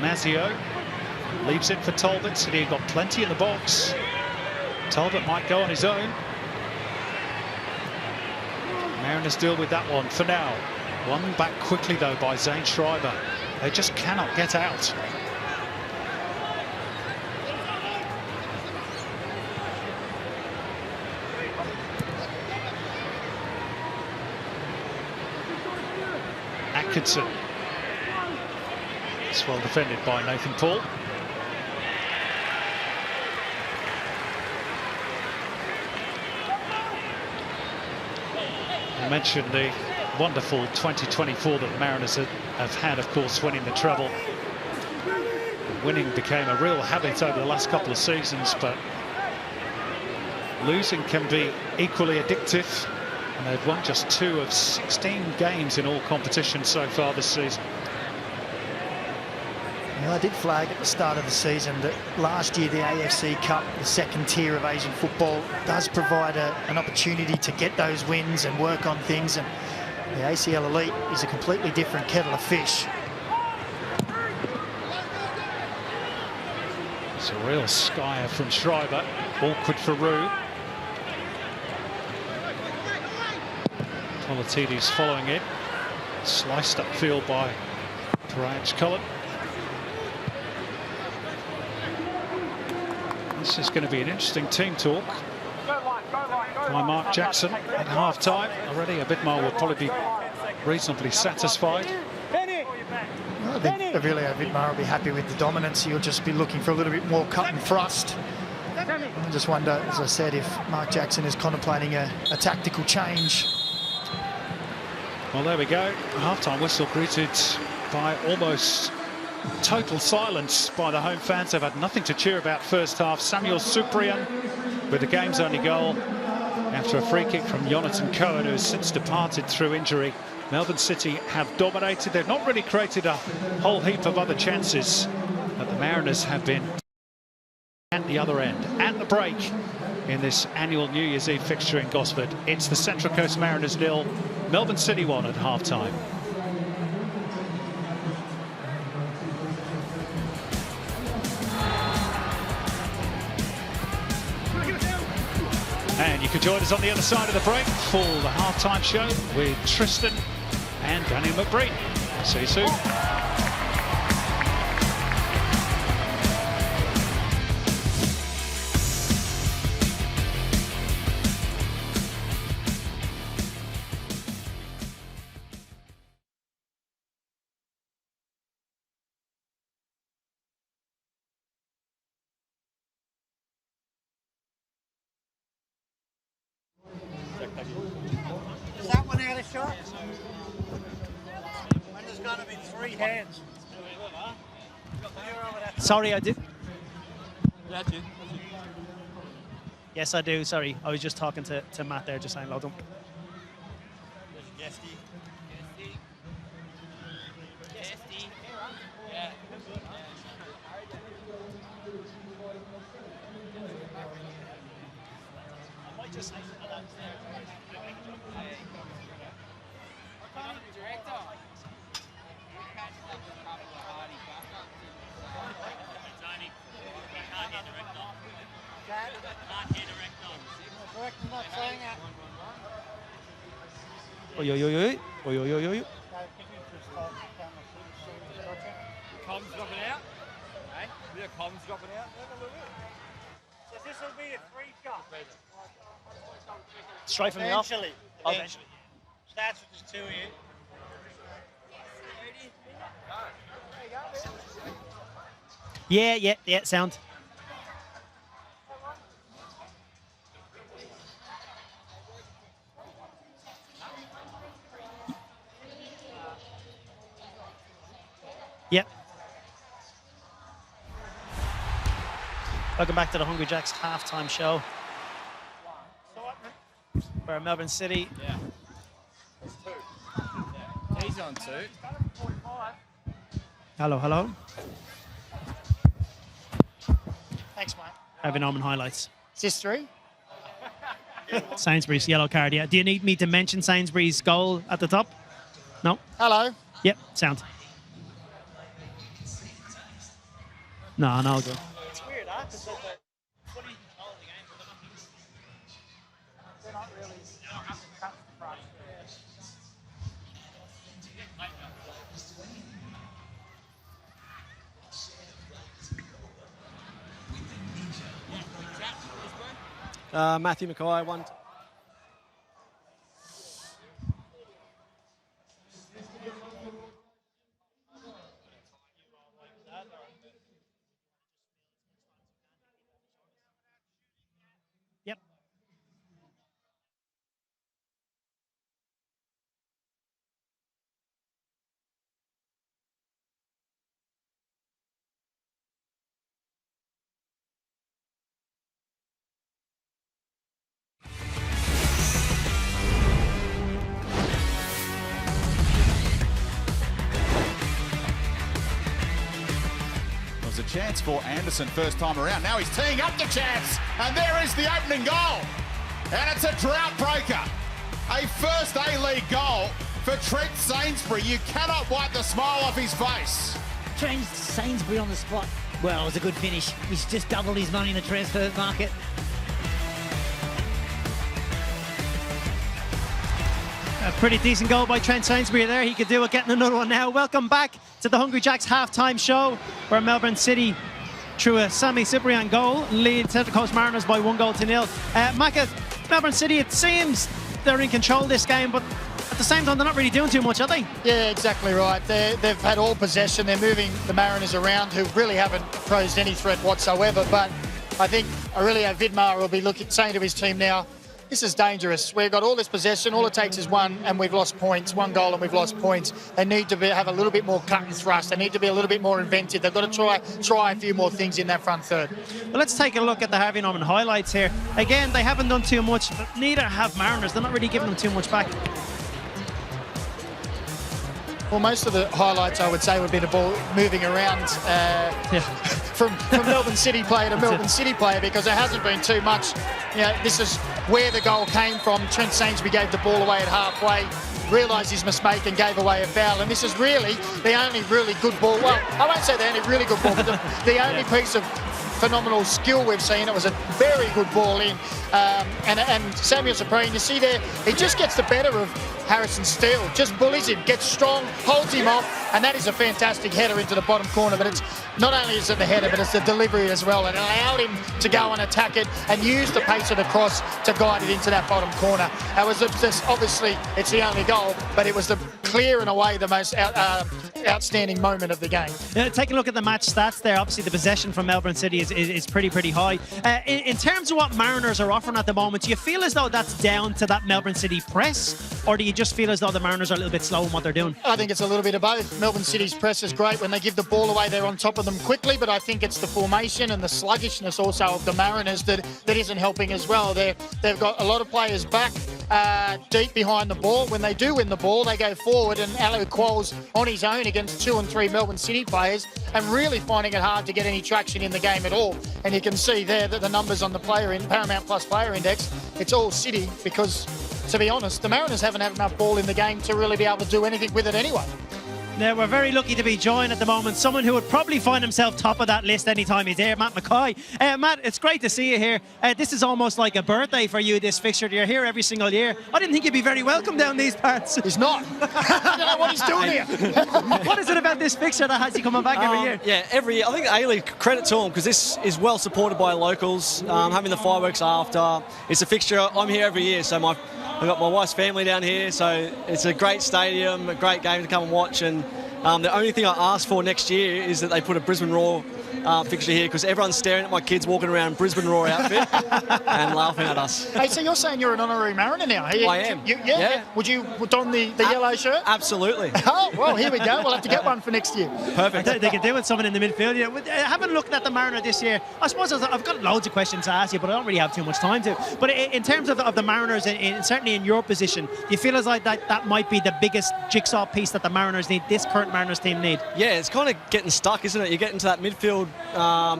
A: Mazzeo leaves it for Talbot. City got plenty in the box. Talbot might go on his own. Mariners deal with that one for now. Won back quickly though by Zane Schreiber. They just cannot get out. Atkinson. It's well defended by Nathan Paul. I mentioned the wonderful 2024 that the Mariners have had, of course, winning the treble. Winning became a real habit over the last couple of seasons, but losing can be equally addictive. And they've won just 2 of 16 games in all competitions so far this season.
B: Well, I did flag at the start of the season that last year the AFC Cup, the second tier of Asian football, does provide an opportunity to get those wins and work on things. And the ACL Elite is a completely different kettle of fish.
A: It's a real skyer from Schreiber. Awkward for Roux. Politidis following it. Sliced upfield by Paraj Cullen. This is going to be an interesting team talk by Mark Jackson at half-time. Already Abidmar will probably be reasonably satisfied.
B: Well, I think Avilio Abidmar will be happy with the dominance. He'll just be looking for a little bit more cut and thrust. I just wonder, as I said, if Mark Jackson is contemplating a tactical change.
A: Well, there we go. Half-time whistle greeted by almost total silence by the home fans. They've had nothing to cheer about first half. Samuel Suprian with the game's only goal after a free kick from Jonathan Cohen, who has since departed through injury. Melbourne City have dominated. They've not really created a whole heap of other chances, but the Mariners have been at the other end. At the break in this annual New Year's Eve fixture in Gosford, it's the Central Coast Mariners 0, Melbourne City 1 at half-time. And you can join us on the other side of the break for the half-time show with Tristan and Daniel McBreen. See you soon.
D: Is that one out of shot? And there's going to be 3 hands.
C: Sorry, I did. Yes, I do. Sorry, I was just talking to Matt there, just saying hello to him. Oi, oi, oi, oi. Oi, oi, oi, oi.
D: Comms dropping out. Hey? Yeah, comms dropping out. So this will be a 3-shot.
C: Straight from the off.
D: Eventually.
C: Oh, eventually.
D: Starts with just 2 here.
C: Yeah, sound. Yep. Welcome back to the Hungry Jacks halftime show. For Melbourne City.
E: Yeah. It's 2. Yeah. He's on 2.
C: Hello, hello.
B: Thanks, mate.
C: Having Norman highlights.
B: Is this 3?
C: Sainsbury's yellow card, yeah. Do you need me to mention Sainsbury's goal at the top? No?
B: Hello.
C: Yep, sound. No, good.
D: It's weird, huh? Because they're not really cut the front.
F: Matthew Mackay, 1.
C: Yep.
G: There was a chance for Anderson first time around. Now he's teeing up the chance, and there is the opening goal. And it's a drought breaker. A first A-League goal for Trent Sainsbury. You cannot wipe the smile off his face.
H: Trent Sainsbury on the spot. Well, it was a good finish. He's just doubled his money in the transfer market.
C: A pretty decent goal by Trent Sainsbury there. He could do it, getting another one now. Welcome back to the Hungry Jacks half-time show, where Melbourne City, through a Sami Cyprian goal, lead Central Coast Mariners by 1-0. Macca, Melbourne City, it seems they're in control this game, but at the same time, they're not really doing too much, are they?
B: Yeah, exactly right. They've had all possession. They're moving the Mariners around, who really haven't posed any threat whatsoever. But I think Aurelio Vidmar will be saying to his team now, this is dangerous. We've got all this possession. All it takes is one, and we've lost points. One goal, and we've lost points. They need to have a little bit more cut and thrust. They need to be a little bit more inventive. They've got to try a few more things in that front third.
C: Well, let's take a look at the Harvey Norman highlights here. Again, they haven't done too much, but neither have Mariners. They're not really giving them too much back.
B: Well, most of the highlights, I would say, would be the ball moving around from Melbourne City player to Melbourne City player, because there hasn't been too much. You know, this is where the goal came from. Trent Sainsbury gave the ball away at halfway, realised his mistake and gave away a foul. And this is really the only really good ball. Well, I won't say the only really good ball, but the only piece of phenomenal skill we've seen. It was a very good ball in. And Samuel Supreme, you see there, he just gets the better of Harrison Steele, just bullies him, gets strong, holds him off, and that is a fantastic header into the bottom corner. But it's not only is it the header, but it's the delivery as well. It allowed him to go and attack it and use the pace of the cross to guide it into that bottom corner. It was just, obviously, it's the only goal, but it was the clear and away the most outstanding moment of the game.
C: Take a look at the match stats there. Obviously, the possession from Melbourne City is pretty high. In terms of what Mariners are offering at the moment, do you feel as though that's down to that Melbourne City press, or do you just feel as though the Mariners are a little bit slow in what they're doing?
B: I think it's a little bit of both. Melbourne City's press is great. When they give the ball away, they're on top of them quickly, but I think it's the formation and the sluggishness also of the Mariners that isn't helping as well. They've got a lot of players back deep behind the ball. When they do win the ball, they go forward, and Alu Qualls on his own against 2 and 3 Melbourne City players, and really finding it hard to get any traction in the game at all. And you can see there that the numbers on the Paramount Plus Player Index, it's all City, because, to be honest, the Mariners haven't had enough ball in the game to really be able to do anything with it anyway.
C: Now, we're very lucky to be joined at the moment. Someone who would probably find himself top of that list anytime he's here, Matt Mackay. Matt, it's great to see you here. This is almost like a birthday for you, this fixture. You're here every single year. I didn't think you'd be very welcome down these parts.
B: He's not. I don't know what he's doing here.
C: What is it about this fixture that has you coming back every year?
F: Yeah, every year. I think A-League, credit to them, because this is well supported by locals. Having the fireworks after, it's a fixture. I'm here every year, so I've got my wife's family down here, so it's a great stadium, a great game to come and watch. And the only thing I ask for next year is that they put a Brisbane Roar fixture here, because everyone's staring at my kids walking around in Brisbane Roar outfit and laughing at us.
B: Hey, so you're saying you're an honorary Mariner now?
F: I am.
B: Yeah. Would you put on the yellow shirt?
F: Absolutely.
B: Oh, well, here we go. We'll have to get one for next year.
F: Perfect.
C: They could do with someone in the midfield. Yeah. Having looked at the Mariner this year, I suppose I've got loads of questions to ask you, but I don't really have too much time to. But in terms of the Mariners, certainly in your position, do you feel as like that might be the biggest jigsaw piece that the Mariners need, this current Mariners team need?
F: Yeah, it's kind of getting stuck, isn't it? You get into that midfield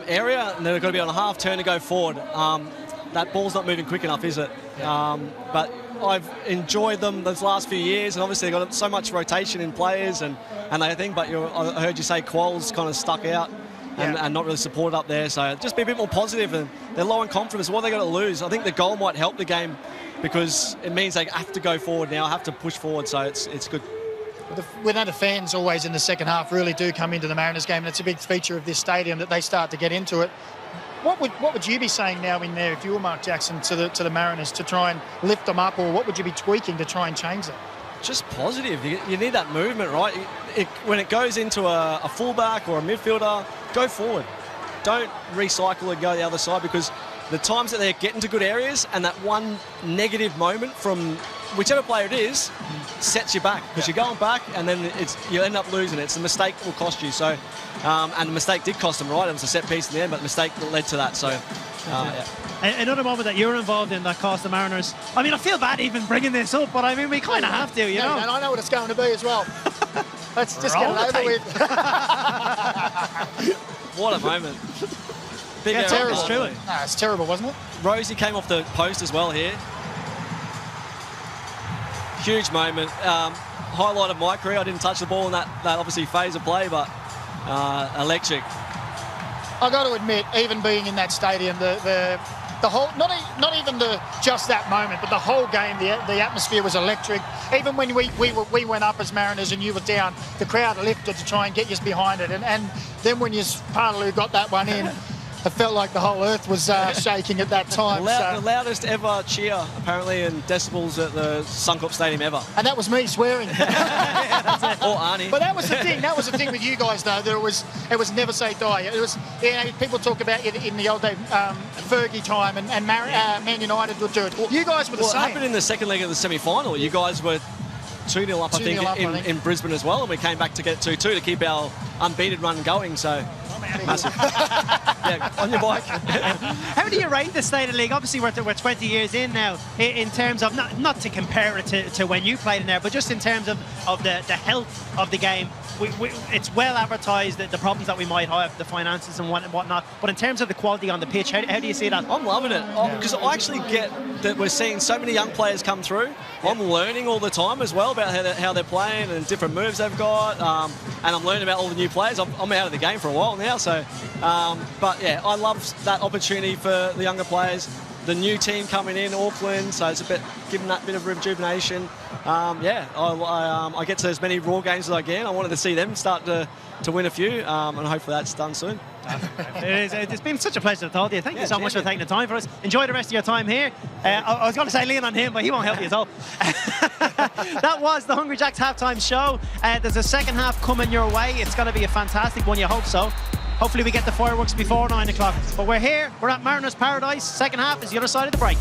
F: area, and they've got to be on a half turn to go forward. That ball's not moving quick enough, is it? But I've enjoyed them those last few years, and obviously they've got so much rotation in players and they think, but I heard you say Qualls kind of stuck out and not really supported up there, so just be a bit more positive, and they're low in confidence. What are they got to lose? I think the goal might help the game, because it means they have to go forward now, have to push forward, so it's good.
B: We know the fans always in the second half really do come into the Mariners game, and it's a big feature of this stadium that they start to get into it. What would you be saying now in there if you were Mark Jackson to the Mariners to try and lift them up, or what would you be tweaking to try and change that?
F: Just positive. You need that movement, right? When it goes into a fullback or a midfielder, go forward. Don't recycle and go the other side, because the times that they're getting to good areas and that one negative moment from whichever player it is sets you back, because you're going back and then you end up losing it. It's a mistake that will cost you. So, and the mistake did cost them, right? It was a set piece in the end, but the mistake that led to that. So, yeah.
C: Another moment that you're involved in that cost the Mariners. I mean, I feel bad even bringing this up, but I mean, we kind of have to, you know.
B: And I know what it's going to be as well. Let's just get it over with.
F: What a moment. Big
C: Yeah,
F: error.
C: it's true.
B: No, it's terrible, wasn't it?
F: Rosie came off the post as well here. Huge moment. Highlight of my career. I didn't touch the ball in that obviously phase of play, but electric.
B: I got to admit, even being in that stadium, the whole, not even just that moment, but the whole game, the atmosphere was electric. Even when we went up as Mariners and you were down, the crowd lifted to try and get you behind it. And then when you Partaloo got that one in, it felt like the whole earth was shaking at that time.
F: The loudest ever cheer, apparently, in decibels at the Suncorp Stadium ever.
B: And that was me swearing.
F: Or Arnie.
B: But that was the thing. That was the thing with you guys, though. That it was never say die. It was, you know, people talk about it in the old day, Fergie time, and Man United would do it. You guys were the same.
F: It happened in the second leg of the semi-final. You guys were 2-0 up, I think, in Brisbane as well, and we came back to get 2-2 to keep our unbeaten run going. So. Massive. Yeah, on your bike.
C: How do you rate the state of the league? Obviously, we're 20 years in now, in terms of, not to compare it to when you played in there, but just in terms of the health of the game. It's well advertised, the problems that we might have, the finances and whatnot, but in terms of the quality on the pitch, how do you see that?
F: I'm loving it, because I actually get that we're seeing so many young players come through. I'm learning all the time as well about how they're playing and different moves they've got, and I'm learning about all the new players. I'm out of the game for a while now, so but yeah, I love that opportunity for the younger players. The new team coming in, Auckland, so it's a bit giving that bit of rejuvenation. Yeah, I get to as many Raw games as I can. I wanted to see them start to win a few, and hopefully that's done soon.
C: It's been such a pleasure to talk to you. Thank you so much for taking the time for us. Enjoy the rest of your time here. I was going to say lean on him, but he won't help you at all. That was the Hungry Jacks halftime show. There's a second half coming your way. It's going to be a fantastic one, you hope so. Hopefully we get the fireworks before 9 o'clock. But we're here. We're at Mariners Paradise. Second half is the other side of the break.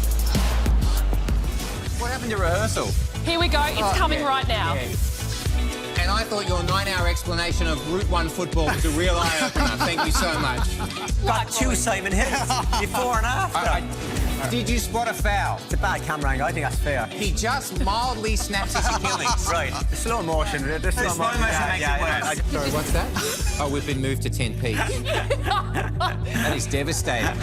I: What happened to rehearsal?
J: Here we go. It's coming right now.
I: Yeah. And I thought your 9-hour explanation of Route 1 football was a real eye-opener. Thank you so much.
K: Got two Simon Hills before and after.
I: Did you spot a foul?
K: It's a bad camera angle. I think that's fair.
I: He just mildly snaps his Achilles.
K: Right. The slow motion. The slow motion makes it worse.
I: Sorry, what's that? Oh, we've been moved to 10p. That is devastating.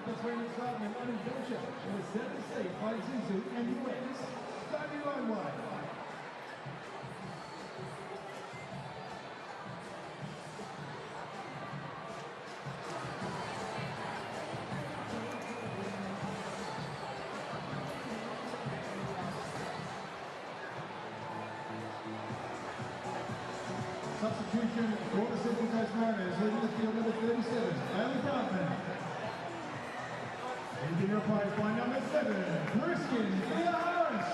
L: between Excitement and Adventure in the 7th seat by Isuzu UTE. Start your own way. Substitution for the Central Coast Mariners, leading the field number 37, Alan Bartman. And being replaced by number 7, Christian Harris.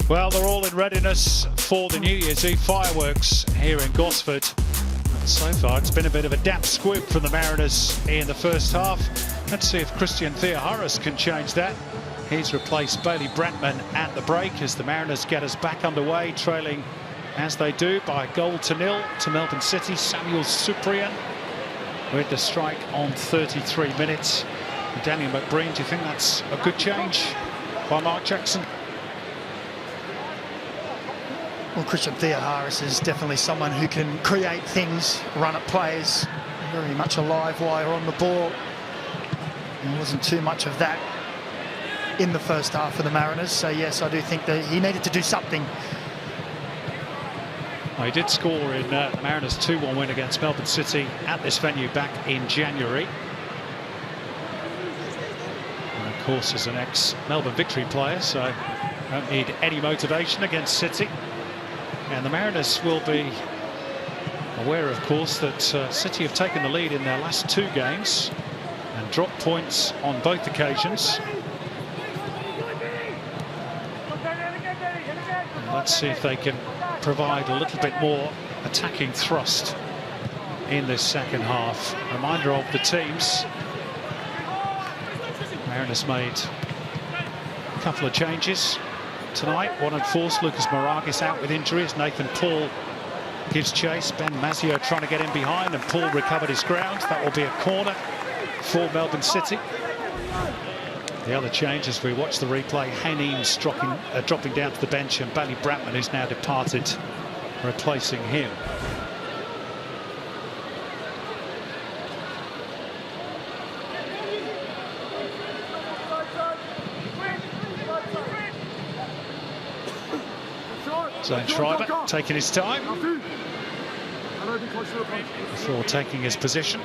A: Well, they're all in readiness for the New Year's Eve fireworks here in Gosford. And so far, it's been a bit of a damp squib from the Mariners in the first half. Let's see if Christian Harris can change that. He's replaced Bailey Brantman at the break as the Mariners get us back underway, trailing as they do by 1-0 to Melbourne City. Samuel Cyprian with the strike on 33 minutes. Daniel McBreen, do you think that's a good change by Mark Jackson?
B: Well, Christian Harris is definitely someone who can create things, run at players, very much a live wire on the ball. There wasn't too much of that in the first half for the Mariners, so yes, I do think that he needed to do something.
A: Well, he did score in the Mariners' 2-1 win against Melbourne City at this venue back in January. And of course, as an ex-Melbourne Victory player, so don't need any motivation against City. And the Mariners will be aware, of course, that City have taken the lead in their last 2 games and dropped points on both occasions. And let's see if they can provide a little bit more attacking thrust in this second half. Reminder of the teams. Mariners made a couple of changes tonight. One enforced, Lucas Maragis out with injuries. Nathan Paul gives chase. Ben Mazio trying to get in behind, and Paul recovered his ground. That will be a corner for Melbourne City. The other change, as we watch the replay, Haneem's dropping down to the bench, and Bailey Brantman, who's now departed, replacing him. Zane Schreiber taking his time before taking his position.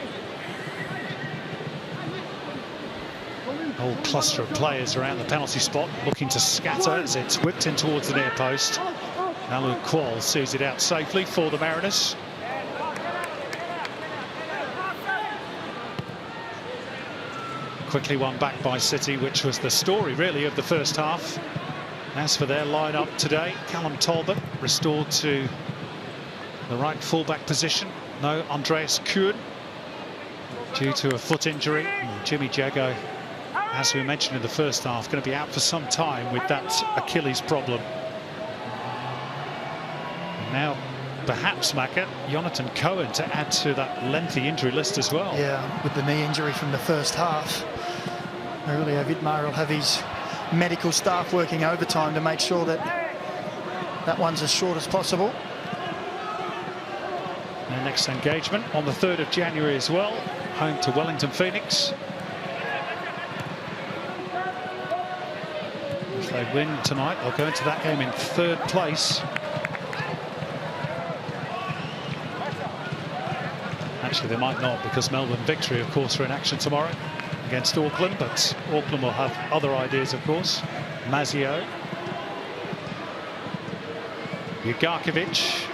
A: A whole cluster of players around the penalty spot looking to scatter as it's whipped in towards the near post. Alu Kuol sees it out safely for the Mariners. Quickly won back by City, which was the story really of the first half. As for their lineup today, Callum Talbot restored to the right fullback position. No Andreas Kuhn due to a foot injury. And Jimmy Jago, as we mentioned in the first half, going to be out for some time with that Achilles problem. And now, perhaps, Macca, Jonathan Cohen to add to that lengthy injury list as well.
B: Yeah, with the knee injury from the first half. Aurelio Vidmar will have his medical staff working overtime to make sure that that one's as short as possible.
A: Their next engagement on the 3rd of January as well, home to Wellington Phoenix. If they win tonight, they'll go into that game in 3rd place. Actually, they might not, because Melbourne Victory, of course, are in action tomorrow against Auckland, but Auckland will have other ideas, of course. Mazio, Ugarkovic,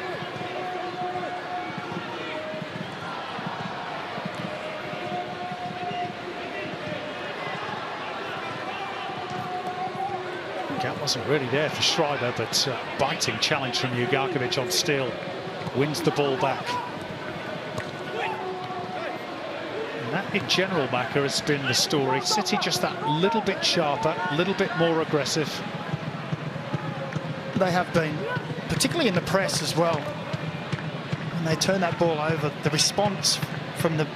A: Gap wasn't really there for Schreiber, but biting challenge from Ugarkovic on Steele. Wins the ball back. And that, in general, Macca, has been the story. City just that little bit sharper, a little bit more aggressive.
B: They have been, particularly in the press as well. When they turn that ball over, the response from the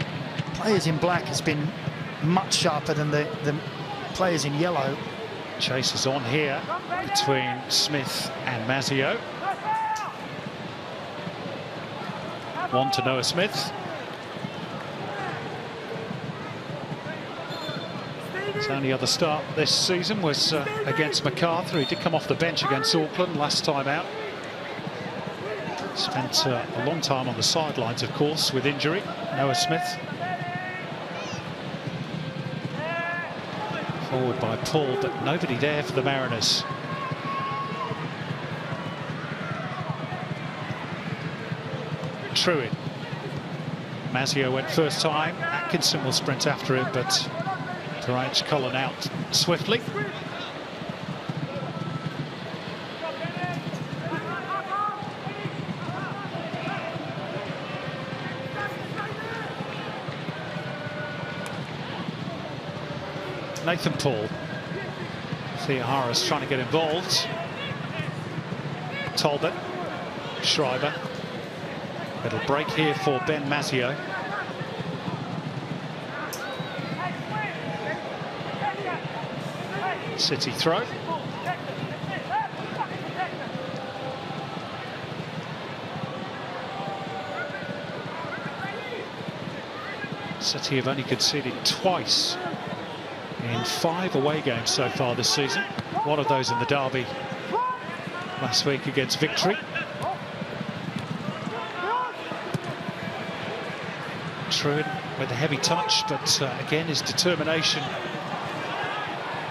B: players in black has been much sharper than the players in yellow.
A: Chase is on here between Smith and Mazzio. One to Noah Smith. His only other start this season was against MacArthur. He did come off the bench against Auckland last time out. Spent a long time on the sidelines, of course, with injury. Noah Smith. Forward by Paul, but nobody there for the Mariners. Truin. Mazzio went first time. Atkinson will sprint after him, but Perange Cullen out swiftly. Nathan Paul. Theoharis trying to get involved. Talbot. Schreiber. Little break here for Ben Mazzio. City throw. City have only conceded twice in 5 away games so far this season. One of those in the derby last week against Victory. Truin with a heavy touch, but again his determination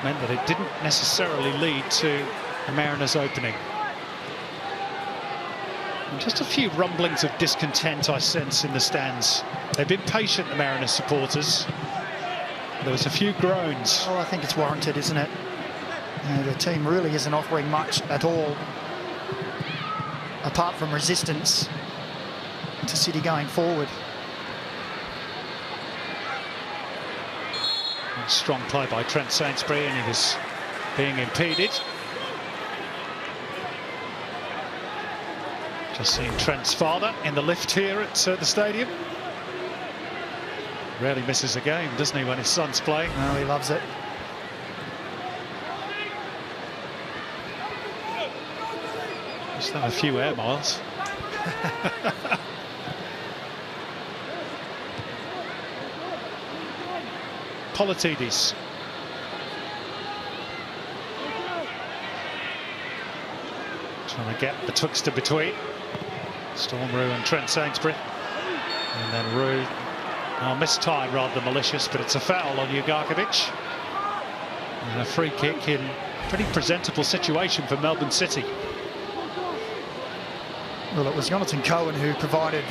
A: meant that it didn't necessarily lead to the Mariners opening. And just a few rumblings of discontent I sense in the stands. They've been patient, the Mariners supporters. There was a few groans.
B: Oh, I think it's warranted, isn't it? The team really isn't offering much at all, apart from resistance to City going forward.
A: Strong play by Trent Sainsbury, and he was being impeded. Just seeing Trent's father in the lift here at the stadium. Rarely misses a game, doesn't he, when his son's playing?
B: No, he loves it.
A: Just have a few air miles. Politidis. Trying to get betwixt and between. Storm Roux and Trent Sainsbury. And then Roux, missed time rather than malicious, but it's a foul on Ugarkovic. And a free kick in a pretty presentable situation for Melbourne City.
B: Well, it was Jonathan Cohen who provided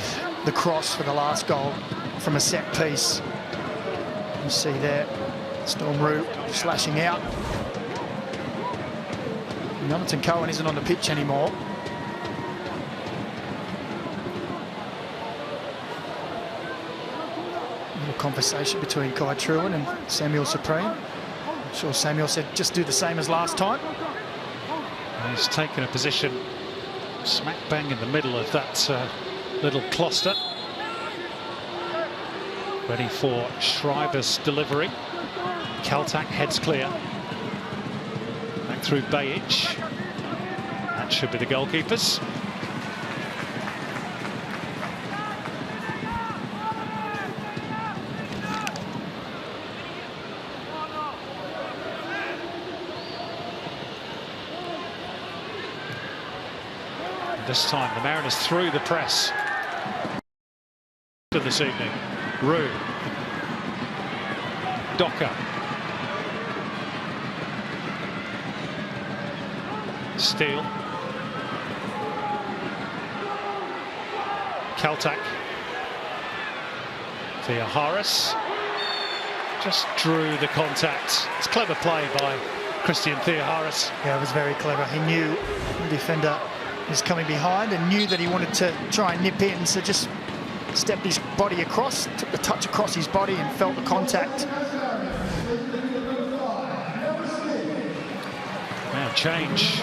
B: the cross for the last goal from a set piece. You see there, Storm Roux slashing out. Jonathan Cohen isn't on the pitch anymore. A little conversation between Kai Truin and Samuel Supreme. I'm sure Samuel said, just do the same as last time.
A: And he's taken a position smack bang in the middle of that little cluster. Ready for Schreiber's delivery. Kaltak heads clear. Back through Bajic. That should be the goalkeepers. And this time the Mariners through the press this evening. Roux. Docker. Steele. Kaltak. Theoharis. Just drew the contact. It's clever play by Christian Theoharis.
B: Yeah, it was very clever. He knew the defender was coming behind and knew that he wanted to try and nip in, so just stepped his body across, took the touch across his body and felt the contact.
A: Now change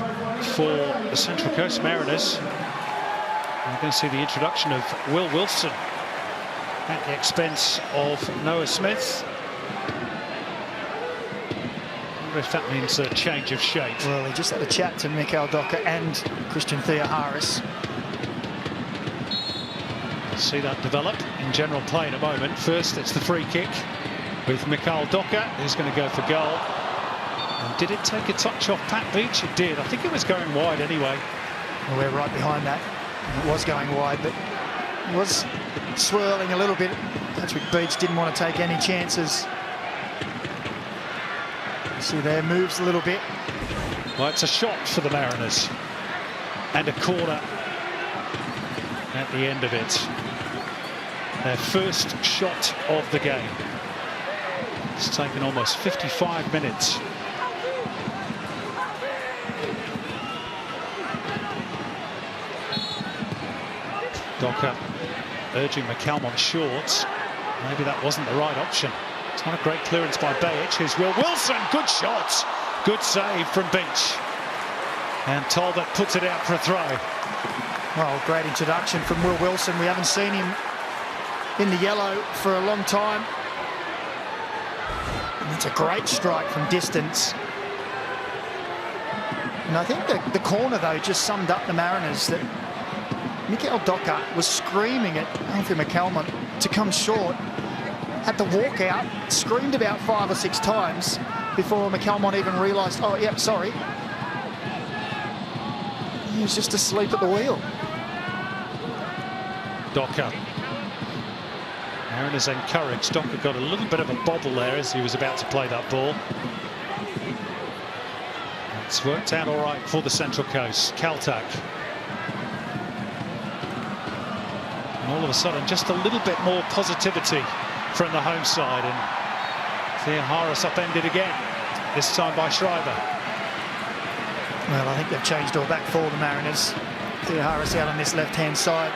A: for the Central Coast Mariners. We're going to see the introduction of Will Wilson at the expense of Noah Smith. I wonder if that means a change of shape.
B: Well, he just had a chat to Mikael Docker and Christian Theoharis.
A: See that develop in general play in a moment. First, it's the free kick with Mikael Docker, who's going to go for goal. And did it take a touch off Pat Beach? It did. I think it was going wide anyway.
B: Well, we're right behind that. It was going wide, but it was swirling a little bit. Patrick Beach didn't want to take any chances. You see there, moves a little bit.
A: Well, it's a shot for the Mariners. And a corner at the end of it. Their first shot of the game. It's taken almost 55 minutes. Docker urging McCalmont short. Maybe that wasn't the right option. It's not a great clearance by Bajic. Here's Will Wilson. Good shot. Good save from Beach. And Talbot puts it out for a throw.
B: Well, great introduction from Will Wilson. We haven't seen him in the yellow for a long time. And it's a great strike from distance. And I think the corner, though, just summed up the Mariners. That Mikael Docker was screaming at Anthony McCalmont to come short. Had to walk out, screamed about 5 or 6 times before McCalmont even realised, oh, yep, sorry. He was just asleep at the wheel.
A: Docker. Mariners encouraged. Docker got a little bit of a bobble there as he was about to play that ball. It's worked out all right for the Central Coast. Kaltak. And all of a sudden, just a little bit more positivity from the home side. And Theoharis upended again, this time by Schreiber.
B: Well, I think they've changed all back for the Mariners. Theoharis out on this left-hand side.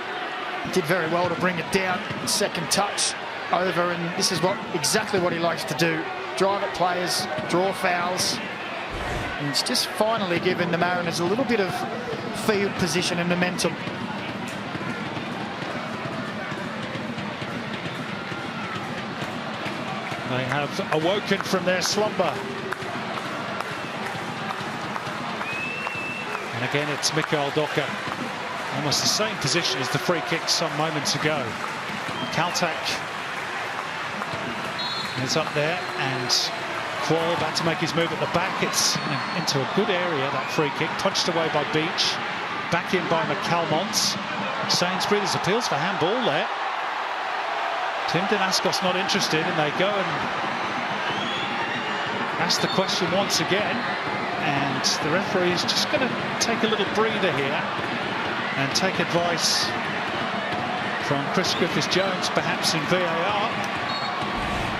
B: Did very well to bring it down. Second touch over, and this is exactly what he likes to do. Drive at players, draw fouls. And it's just finally given the Mariners a little bit of field position and momentum.
A: They have awoken from their slumber. And again, it's Mikael Docker. Almost the same position as the free kick some moments ago. Kaltak is up there, and Quall about to make his move at the back. It's into a good area, that free kick. Punched away by Beach. Back in by McCalmont. Sainsbury, there's appeals for handball there. Tim Danaskos not interested, and they go and ask the question once again. And the referee is just going to take a little breather here and take advice from Chris Griffiths-Jones, perhaps in VAR.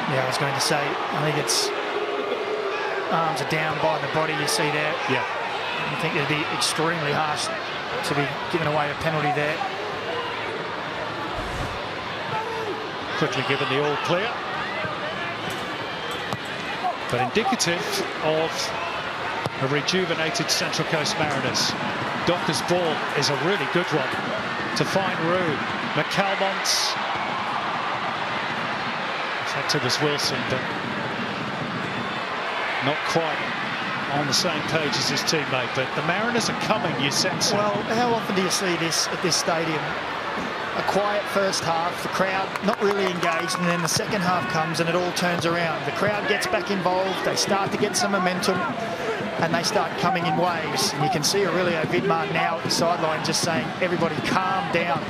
B: Yeah, I was going to say, I think it's arms are down by the body, you see there.
A: Yeah.
B: I think it'd be extremely harsh to be giving away a penalty there.
A: Quickly given the all clear. But indicative of a rejuvenated Central Coast Mariners. Docker's ball is a really good one to find room. McCalmont. Effective was Wilson, but not quite on the same page as his teammate. But the Mariners are coming, you sense it.
B: Well, how often do you see this at this stadium? A quiet first half, the crowd not really engaged, and then the second half comes and it all turns around. The crowd gets back involved, they start to get some momentum, and they start coming in waves. And you can see Aurelio Vidmar now at the sideline just saying, everybody calm down.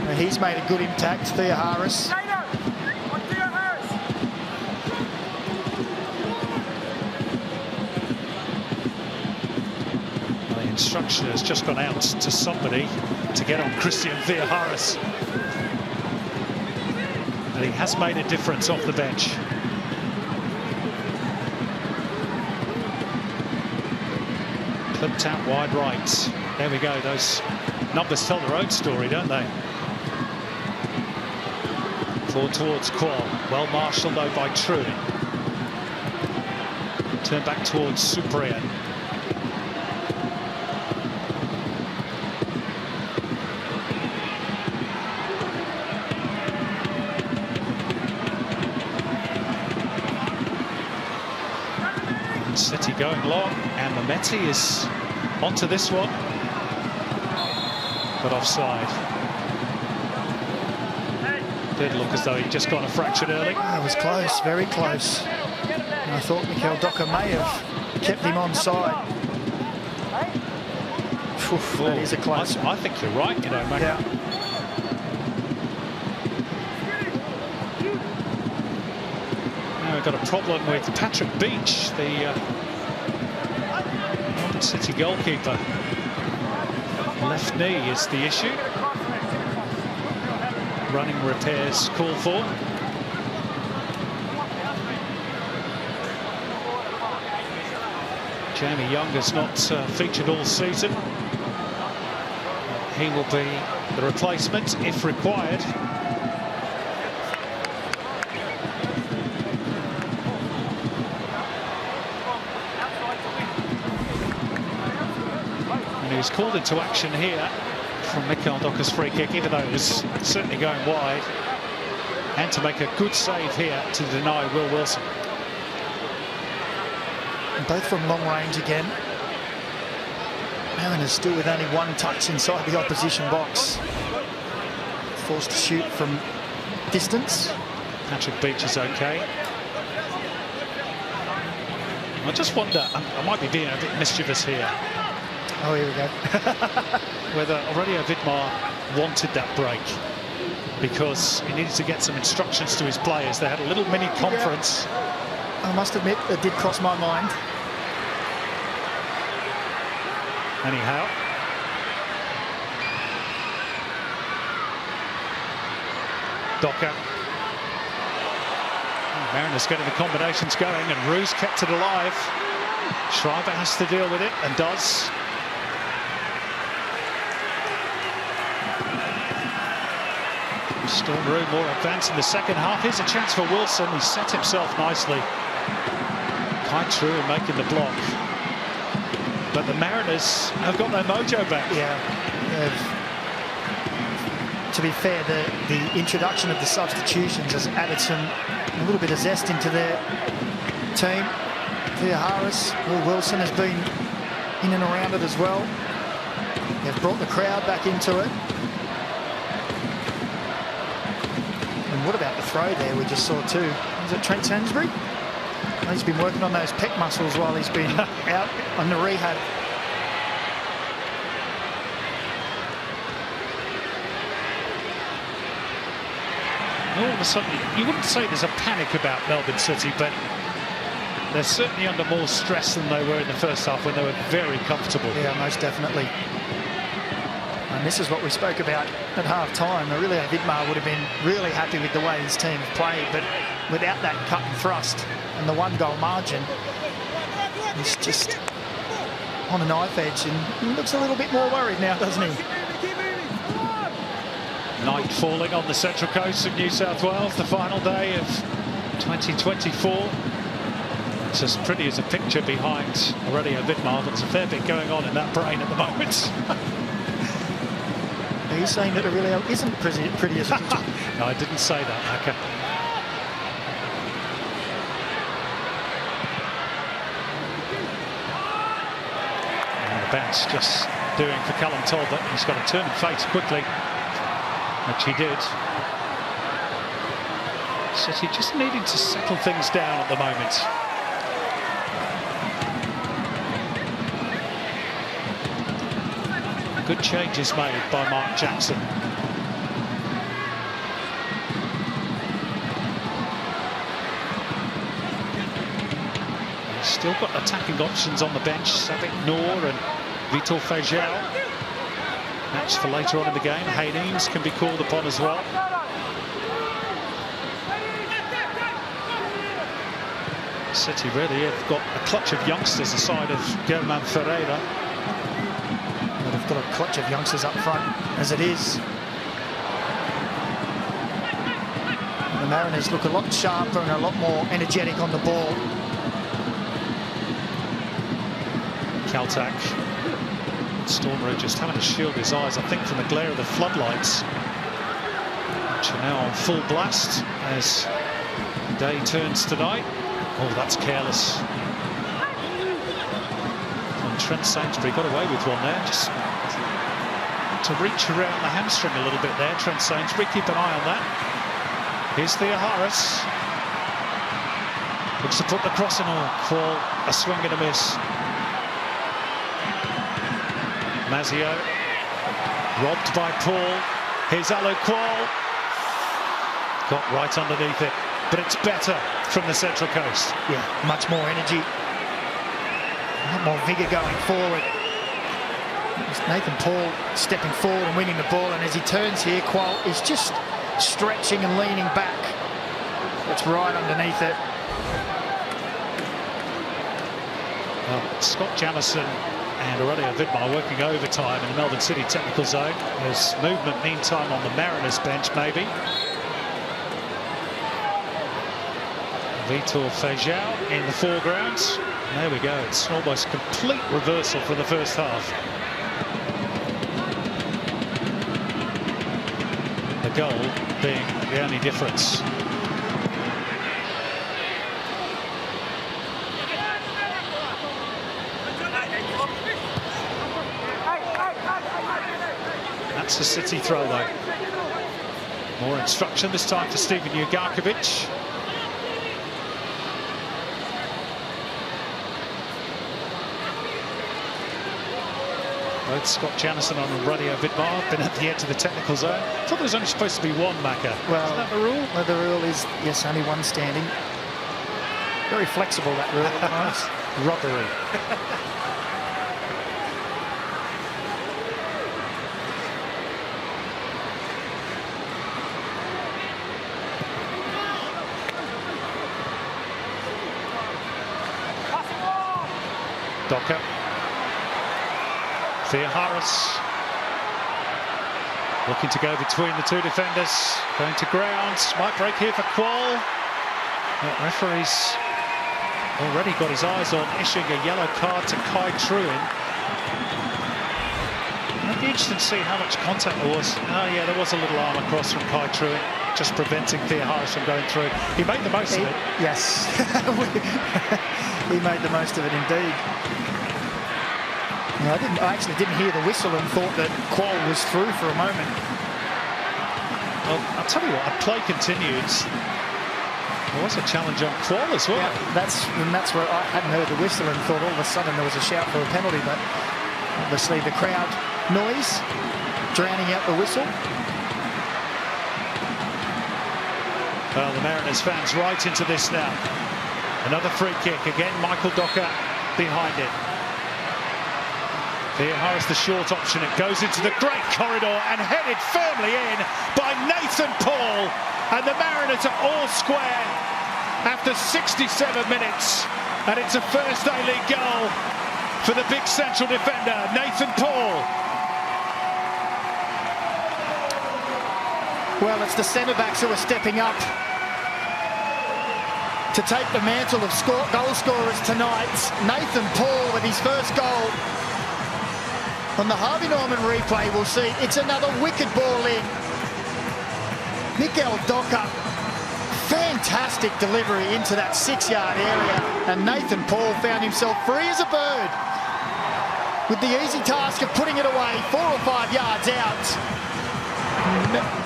B: And he's made a good impact, Theoharis.
A: The instruction has just gone out to somebody to get on Christian Theoharis. And he has made a difference off the bench. Clipped out wide right. There we go. Those numbers tell their own story, don't they? Forward towards Qual. Well marshalled though by True. Turn back towards Cyprien. City going long, and Mehmeti is onto this one, but offside. Did look as though he'd just got a fractured early.
B: That was close, very close. And I thought Mikel Docker may have kept him on side. Oof, that is a close one.
A: I think you're right, you know, Mac.
B: Yeah.
A: Now we've got a problem with Patrick Beach, the City goalkeeper. Left knee is the issue. Running repairs called for. Jamie Young has not featured all season. He will be the replacement if required. And he was called into action here from Mikel Docker's free kick, even though it was certainly going wide. And to make a good save here to deny Will Wilson.
B: And both from long range again. Mariners still with only one touch inside the opposition box. Forced to shoot from distance.
A: Patrick Beach is okay. I just wonder, I might be being a bit mischievous here.
B: Oh, here we go.
A: Whether Aurelio Vidmar wanted that break because he needed to get some instructions to his players. They had a little mini conference.
B: Yeah. I must admit, it did cross my mind.
A: Anyhow. Docker. Mariners getting the combinations going, and Roos kept it alive. Schreiber has to deal with it, and does. Still room more advanced in the second half. Here's a chance for Wilson. He set himself nicely. Quite true in making the block. But the Mariners have got their mojo back.
B: Yeah. To be fair, the introduction of the substitutions has added a little bit of zest into their team. Thea Harris, Will Wilson has been in and around it as well. They've brought the crowd back into it. And what about the throw there we just saw too? Was it Trent Sainsbury? He's been working on those pec muscles while he's been out on the rehab.
A: All of a sudden, you wouldn't say there's a panic about Melbourne City, but they're certainly under more stress than they were in the first half when they were very comfortable.
B: Yeah, most definitely. And this is what we spoke about at half-time. Aurelio Vidmar would have been really happy with the way his team have played, but without that cut and thrust and the one-goal margin, he's just on a knife edge, and he looks a little bit more worried now, doesn't he?
A: Night falling on the central coast of New South Wales, the final day of 2024. It's as pretty as a picture behind Aurelio Vidmar, but there's a fair bit going on in that brain at the moment.
B: Are you saying that Aurelio isn't pretty as a picture?
A: No, I didn't say that, Hacker. And the bench just doing for Callum Talbot. He's got to turn and face quickly, which he did. City just needing to settle things down at the moment. Good changes made by Mark Jackson. He's still got attacking options on the bench. Sabic Noor and Vitor Feijão. Match for later on in the game. Haynes can be called upon as well. City really have got a clutch of youngsters aside of Germán Ferreira.
B: But they've got a clutch of youngsters up front as it is. The Mariners look a lot sharper and a lot more energetic on the ball.
A: Kaltak. Stormer just having to shield his eyes, I think, from the glare of the floodlights, which are now on full blast as day turns to night. Oh, that's careless. And Trent Sainsbury got away with one there, just to reach around the hamstring a little bit there. Trent Sainsbury, keep an eye on that. Here's Thea Harris. Looks to put the cross in, Qual, a swing and a miss. Mazio, robbed by Paul. Here's Alu Qual. Got right underneath it, but it's better from the Central Coast.
B: Yeah, much more energy, a lot more vigour going forward. It's Nathan Paul stepping forward and winning the ball, and as he turns here, Qual is just stretching and leaning back. It's right underneath it.
A: Well, Scott Jamieson and Aurelio Vidmar working overtime in the Melbourne City technical zone. There's movement meantime on the Mariners bench, maybe. Vitor Feijão in the foreground. There we go. It's almost complete reversal from the first half. The goal being the only difference. That's a City throw, though. More instruction this time for Steven Ugarkovic. Both Scott Jamieson and Aurelio Vidmar have been at the edge of the technical zone. I thought there was only supposed to be one, Macca.
B: Well,
A: isn't that the rule?
B: Well, the rule is, yes, only one standing. Very flexible, that rule. Nice.
A: Rubbery. Docker. Thea Harris looking to go between the two defenders, going to ground, might break here for Qual. But referee's already got his eyes on issuing a yellow card to Kai Truin. I'd be interested to see how much contact there was. Oh yeah, there was a little arm across from Kai Truin, just preventing Thea Harris from going through. He made the most of it.
B: Yes, he made the most of it indeed. I actually didn't hear the whistle and thought that Qual was through for a moment.
A: Well, I'll tell you what, a play continues. There was a challenge on Qual as well.
B: Yeah, that's where I hadn't heard the whistle and thought all of a sudden there was a shout for a penalty, but obviously the crowd noise drowning out the whistle.
A: Well, the Mariners fans right into this now. Another free kick. Again, Michael Docker behind it. Thea Harris, the short option. It goes into the great corridor and headed firmly in by Nathan Paul. And the Mariners are all square after 67 minutes. And it's a first A-League goal for the big central defender, Nathan Paul.
B: Well, it's the centre-backs who are stepping up to take the mantle of goal scorers tonight. Nathan Paul with his first goal. On the Harvey Norman replay, we'll see it's another wicked ball in. Miguel Docker, fantastic delivery into that 6-yard area, and Nathan Paul found himself free as a bird with the easy task of putting it away 4 or 5 yards out.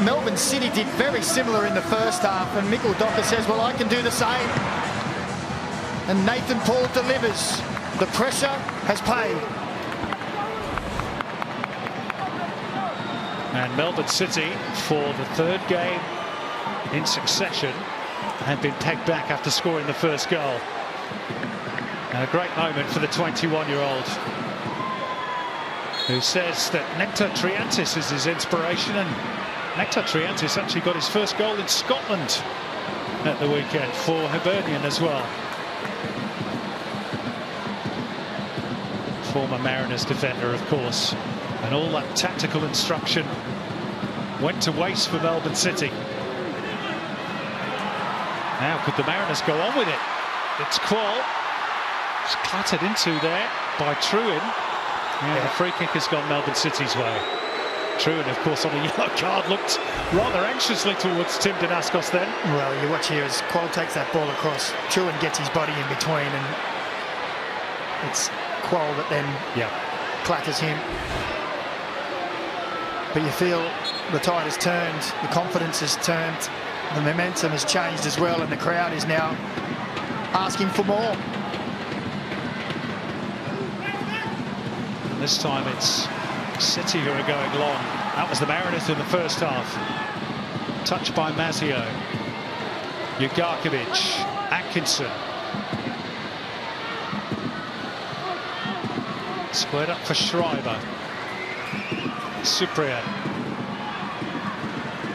B: Melbourne City did very similar in the first half, and Miguel Docker says, well, I can do the same. And Nathan Paul delivers. The pressure has paid.
A: And Melbourne City, for the third game in succession, had been pegged back after scoring the first goal. And a great moment for the 21-year-old, who says that Nectar Triantis is his inspiration, and Nectar Triantis actually got his first goal in Scotland at the weekend for Hibernian as well. former Mariners defender, of course. And all that tactical instruction went to waste for Melbourne City. Now could the Mariners go on with it? It's Qual. It's clattered into there by Truin. Yeah, the free kick has gone Melbourne City's way. Truin, of course, on a yellow card, looked rather anxiously towards Tim Danaskos then.
B: Well, you watch here as Qual takes that ball across. Truin gets his body in between, and it's Qual that then clatters him. But you feel the tide has turned, the confidence has turned, the momentum has changed as well, and the crowd is now asking for more.
A: And this time it's City who are going long. That was the Mariners in the first half. Touched by Mazio. Ugarkovic, Atkinson. Squared up for Schreiber. Cyprian,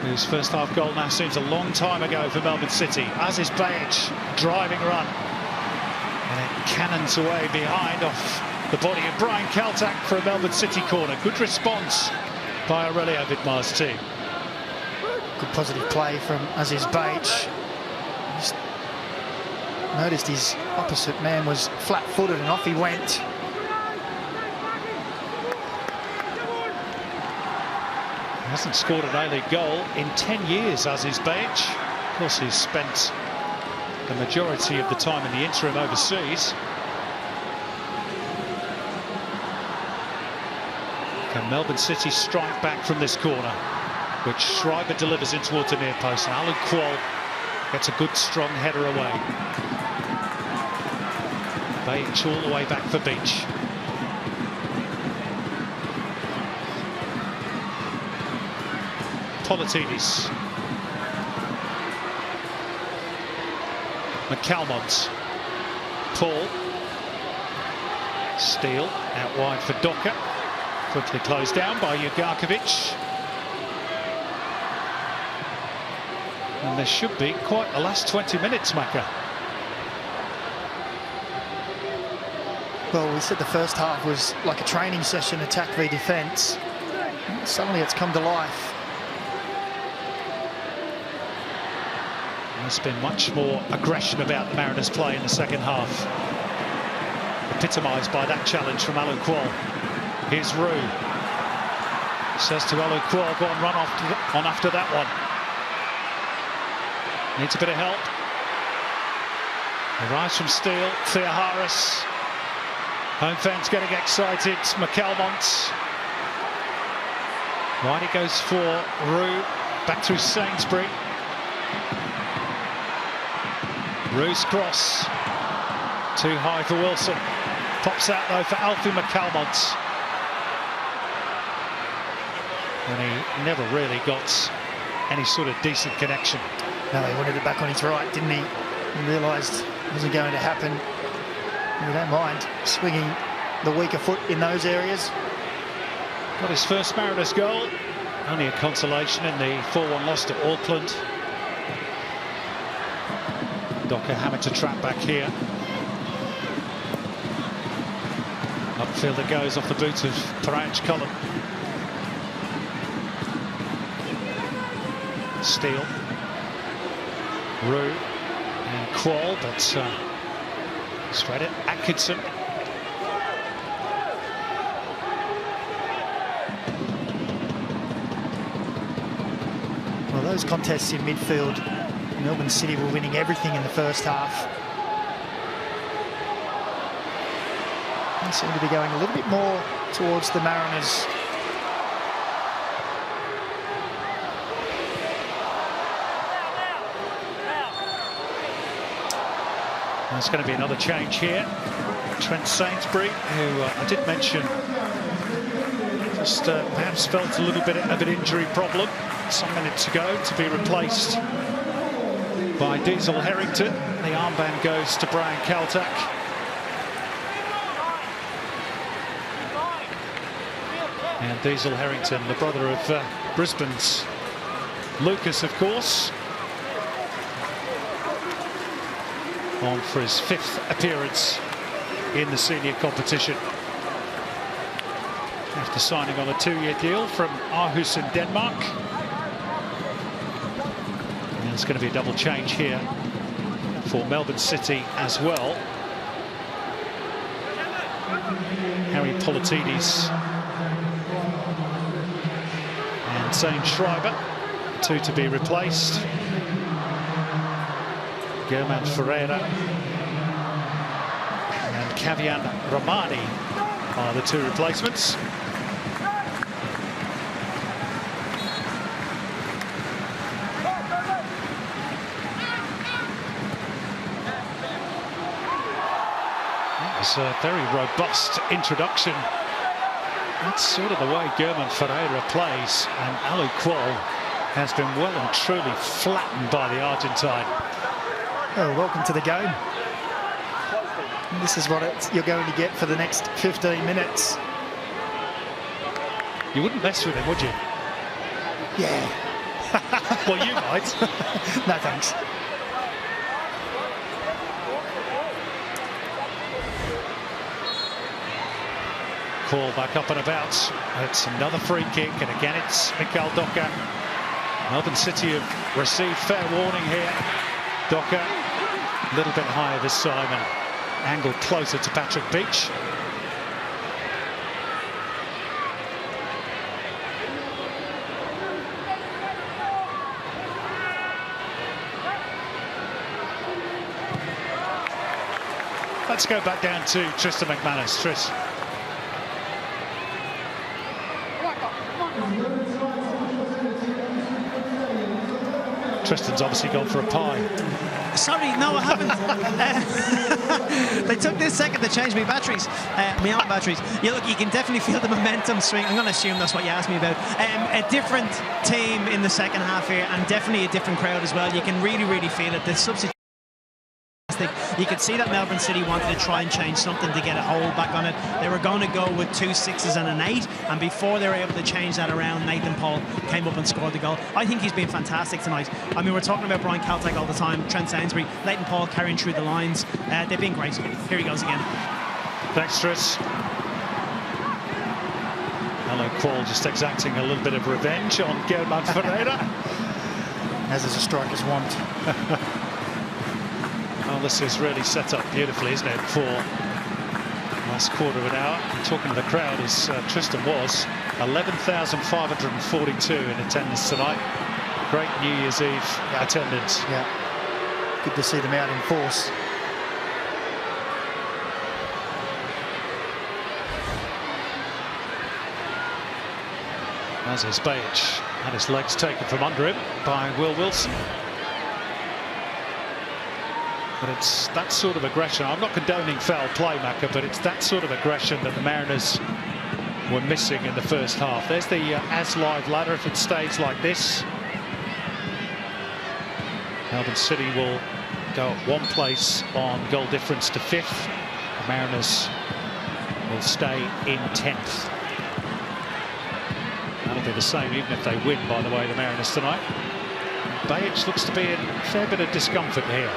A: whose first half goal now seems a long time ago for Melbourne City. Aziz Bajic, driving run. And it cannons away behind off the body of Brian Kaltak for a Melbourne City corner. Good response by Aurelio Vidmar's team.
B: Good positive play from Aziz Bajic. Just noticed his opposite man was flat-footed and off he went.
A: He hasn't scored an A-League goal in 10 years, Aziz Bajic. Of course, he's spent the majority of the time in the interim overseas. Can Melbourne City strike back from this corner, which Schreiber delivers in towards the near post, and Alan Qual gets a good strong header away. Bajic all the way back for Beach. Politidis. McCalmont. Paul. Steele out wide for Docker. Quickly closed down by Ugarkovic. And there should be quite the last 20 minutes, Macca.
B: Well, we said the first half was like a training session, attack v defence. Suddenly it's come to life.
A: There's been much more aggression about the Mariners' play in the second half. Epitomised by that challenge from Alan Qual. Here's Roux. Says to Alan Qual, go on, run on after that one. Needs a bit of help. The rise from Steele, Theoharis. Home fans getting excited. McCalmont. Right, it goes for Roux. Back through Sainsbury. Roux's cross. Too high for Wilson. Pops out though for Alfie McCalmont. And he never really got any sort of decent connection.
B: No, he wanted it back on his right, didn't he? He realised it wasn't going to happen. You don't mind swinging the weaker foot in those areas.
A: Got his first Mariners goal. Only a consolation in the 4-1 loss to Auckland. Docker hammered to trap back here. Upfield it goes off the boot of Paranj Cullen. Steele. Roux and Qual, but straight at Atkinson.
B: Well, those contests in midfield, Melbourne City were winning everything in the first half. They seem to be going a little bit more towards the Mariners.
A: There's going to be another change here. Trent Sainsbury, who I did mention, just perhaps felt a little bit of an injury problem. Some minutes ago, to be replaced by Diesel Harrington. The armband goes to Brian Kaltak. And Diesel Harrington, the brother of Brisbane's Lucas, of course, on for his 5th appearance in the senior competition. after signing on a 2-year deal from Aarhus in Denmark. And there's going to be a double change here for Melbourne City as well. Harry Politidis and Zane Schreiber, 2 to be replaced. Germán Ferreira and Kavian Ramani are the 2 replacements. That was a very robust introduction. That's sort of the way Germán Ferreira plays, and Alu Kuol has been well and truly flattened by the Argentine.
B: Oh, welcome to the game. This is what you're going to get for the next 15 minutes.
A: You wouldn't mess with him, would you?
B: Yeah.
A: Well, you might.
B: No, thanks.
A: Call back up and about. It's another free kick, and again it's Mikael Docker. Melbourne City have received fair warning here. Docker a little bit higher this time and angled closer to Patrick Beach. Let's go back down to Tristan McManus. Tris. Tristan's obviously gone for a pie.
C: Sorry, no, I haven't. They took this second to change my batteries, my own batteries. Yeah, look, you can definitely feel the momentum swing. I'm going to assume that's what you asked me about. A different team in the second half here, and definitely a different crowd as well. You can really, really feel it. The substitute. You could see that Melbourne City wanted to try and change something to get a hold back on it. They were going to go with 2 6s and an 8, and before they were able to change that around, Nathan Paul came up and scored the goal. I think he's been fantastic tonight. I mean, we're talking about Brian Caltech all the time, Trent Sainsbury, Leighton Paul carrying through the lines. They've been great. Here he goes again.
A: Thanks, Tris. Alu Kuol just exacting a little bit of revenge on Germán Ferreira.
B: As is a striker's want.
A: Well, this is really set up beautifully, isn't it, for the last quarter of an hour. I'm talking to the crowd, as Tristan was. 11,542 in attendance tonight. Great New Year's Eve attendance.
B: Yeah, good to see them out in force.
A: As is Bajic, had his legs taken from under him by Will Wilson. But it's that sort of aggression. I'm not condoning foul play, Macca, but it's that sort of aggression that the Mariners were missing in the first half. There's the as live ladder if it stays like this. Melbourne City will go at 1 place on goal difference to 5th. The Mariners will stay in 10th. That'll be the same even if they win, by the way, the Mariners tonight. Bajic looks to be in a fair bit of discomfort here.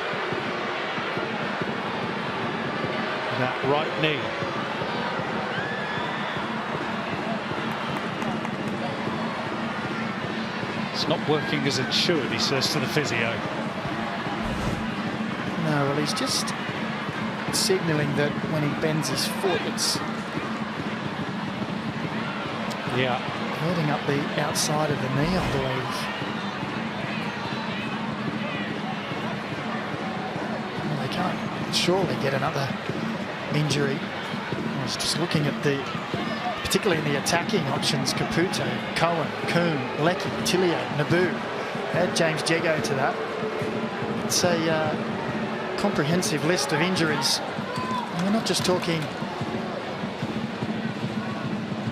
A: That right knee. It's not working as it should, he says to the physio.
B: No, well, he's just signalling that when he bends his foot, it's hurting up the outside of the knee, I believe. Well, they can't surely get another injury. I was just looking at particularly in the attacking options, Caputo, Cohen, Coombe, Leckie, Tillier, Naboo. Add James Jego to that. It's a comprehensive list of injuries. And we're not just talking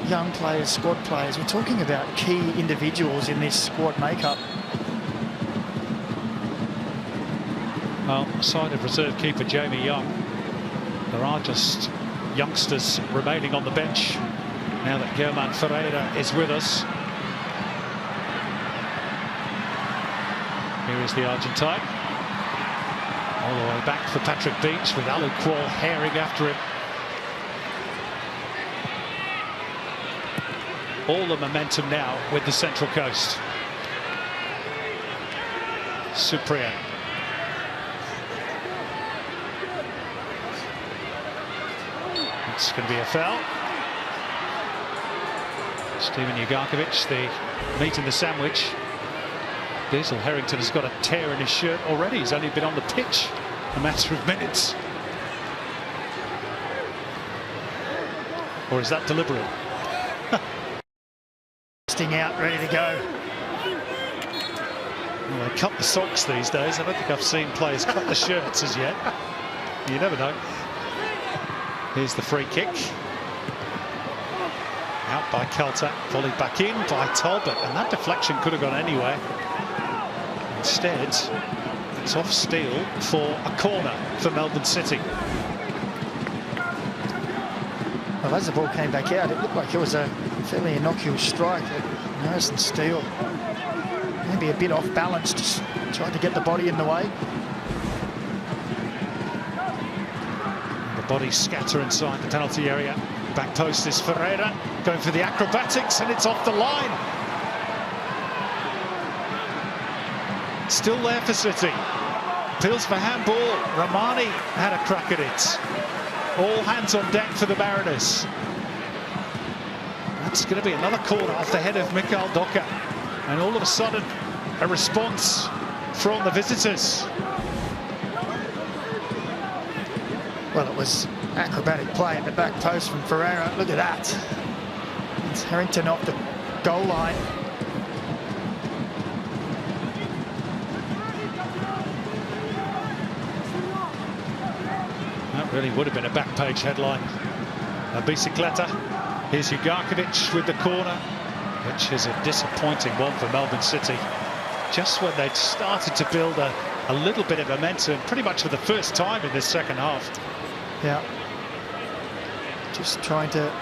B: young players, squad players. We're talking about key individuals in this squad makeup.
A: Well, aside of reserve keeper Jamie Young, there are just youngsters remaining on the bench now that Germán Ferreira is with us. Here is the Argentine. All the way back for Patrick Beach with Alu Kuol herring after him. all the momentum now with the Central Coast. Cyprian. It's going to be a foul. Steven Ugarkovic, the meat in the sandwich. Basil Harrington has got a tear in his shirt already. He's only been on the pitch a matter of minutes. Or is that deliberate?
B: Sting out, ready to go.
A: Well, they cut the socks these days. I don't think I've seen players cut the shirts as yet. You never know. Here's the free kick. Out by Kaltak, volleyed back in by Talbot, and that deflection could have gone anywhere. Instead, it's off Steele for a corner for Melbourne City.
B: Well, as the ball came back out, it looked like it was a fairly innocuous strike at Harrison Steele. Maybe a bit off balance, just tried to get the body in the way.
A: The bodies scatter inside the penalty area. Back post is Ferreira going for the acrobatics, and it's off the line. Still there for City. Appeals for handball. Romani had a crack at it. All hands on deck for the Mariners. That's going to be another corner off the head of Mikael Doka. And all of a sudden, a response from the visitors.
B: Well, it was acrobatic play at the back post from Ferreira. Look at that. It's Harrington off the goal line.
A: That really would have been a back page headline. A bicicleta. Here's Ugarkovic with the corner, which is a disappointing one for Melbourne City. Just when they'd started to build a little bit of momentum, pretty much for the first time in this second half.
B: Yeah. Just trying to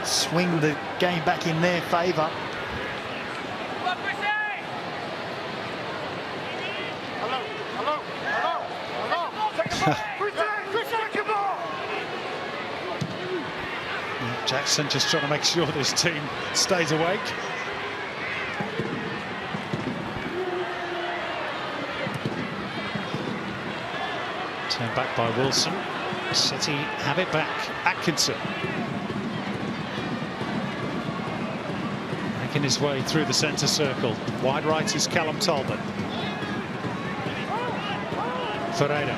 B: swing the game back in their favour.
A: Jackson just trying to make sure this team stays awake. Turned back by Wilson. City have it back. Atkinson making his way through the centre circle. Wide right is Callum Talbot. Ferreira.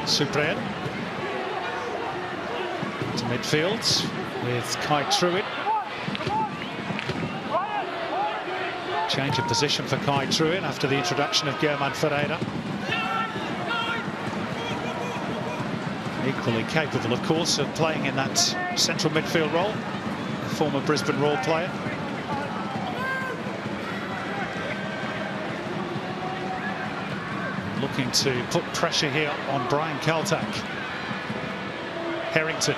A: Cyprian. To midfield with Kai Truitt. Change of position for Kai Truitt after the introduction of German Ferreira. Equally capable, of course, of playing in that central midfield role. A former Brisbane Roar player. Looking to put pressure here on Brian Kaltak. Harrington.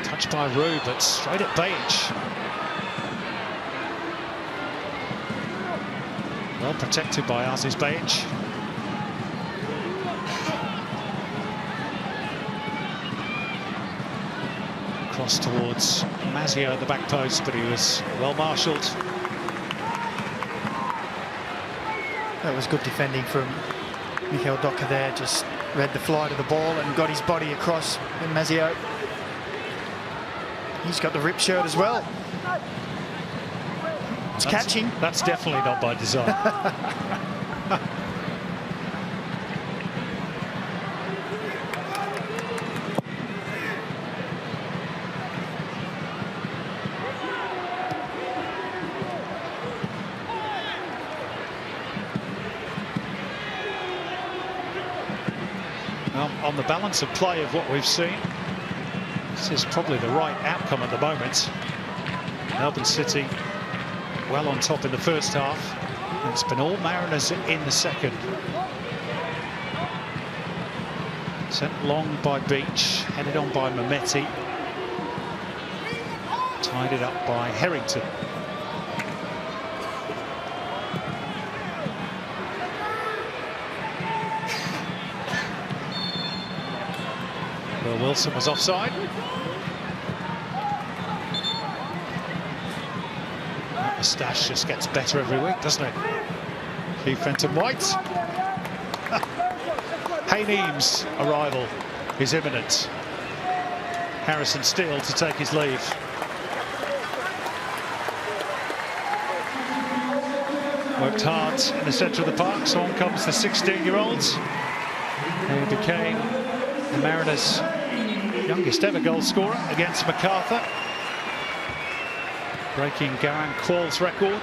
A: Touched by Roux, but straight at Beige. Well protected by Aziz Beige. Cross towards Mazio at the back post, but he was well marshalled.
B: That was good defending from Mikael Doka there. Just read the flight of the ball and got his body across with Mazio. He's got the rip shirt as well. It's catching.
A: That's definitely not by design. On the balance of play of what we've seen, this is probably the right outcome at the moment. Melbourne City well on top in the first half. And it's been all Mariners in the second. Sent long by Beach, headed on by Mehmeti. Tied it up by Harrington. Will Wilson was offside. That moustache just gets better every week, doesn't it? Keith Fenton-White. Hayneem's arrival is imminent. Harrison Steele to take his leave. Worked hard in the centre of the park, so on comes the 16-year-old who became the Mariners' youngest ever goal scorer against MacArthur, breaking Garang Kual's record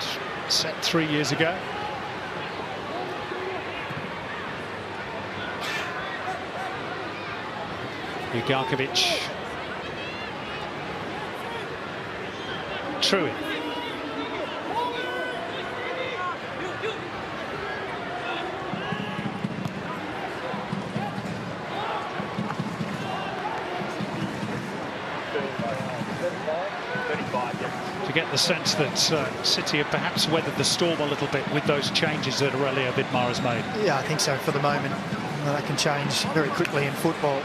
A: set 3 years ago. Ugarkovic. Truin. To get the sense that City have perhaps weathered the storm a little bit with those changes that Aurelio Vidmar has made.
B: Yeah, I think so for the moment. That can change very quickly in football.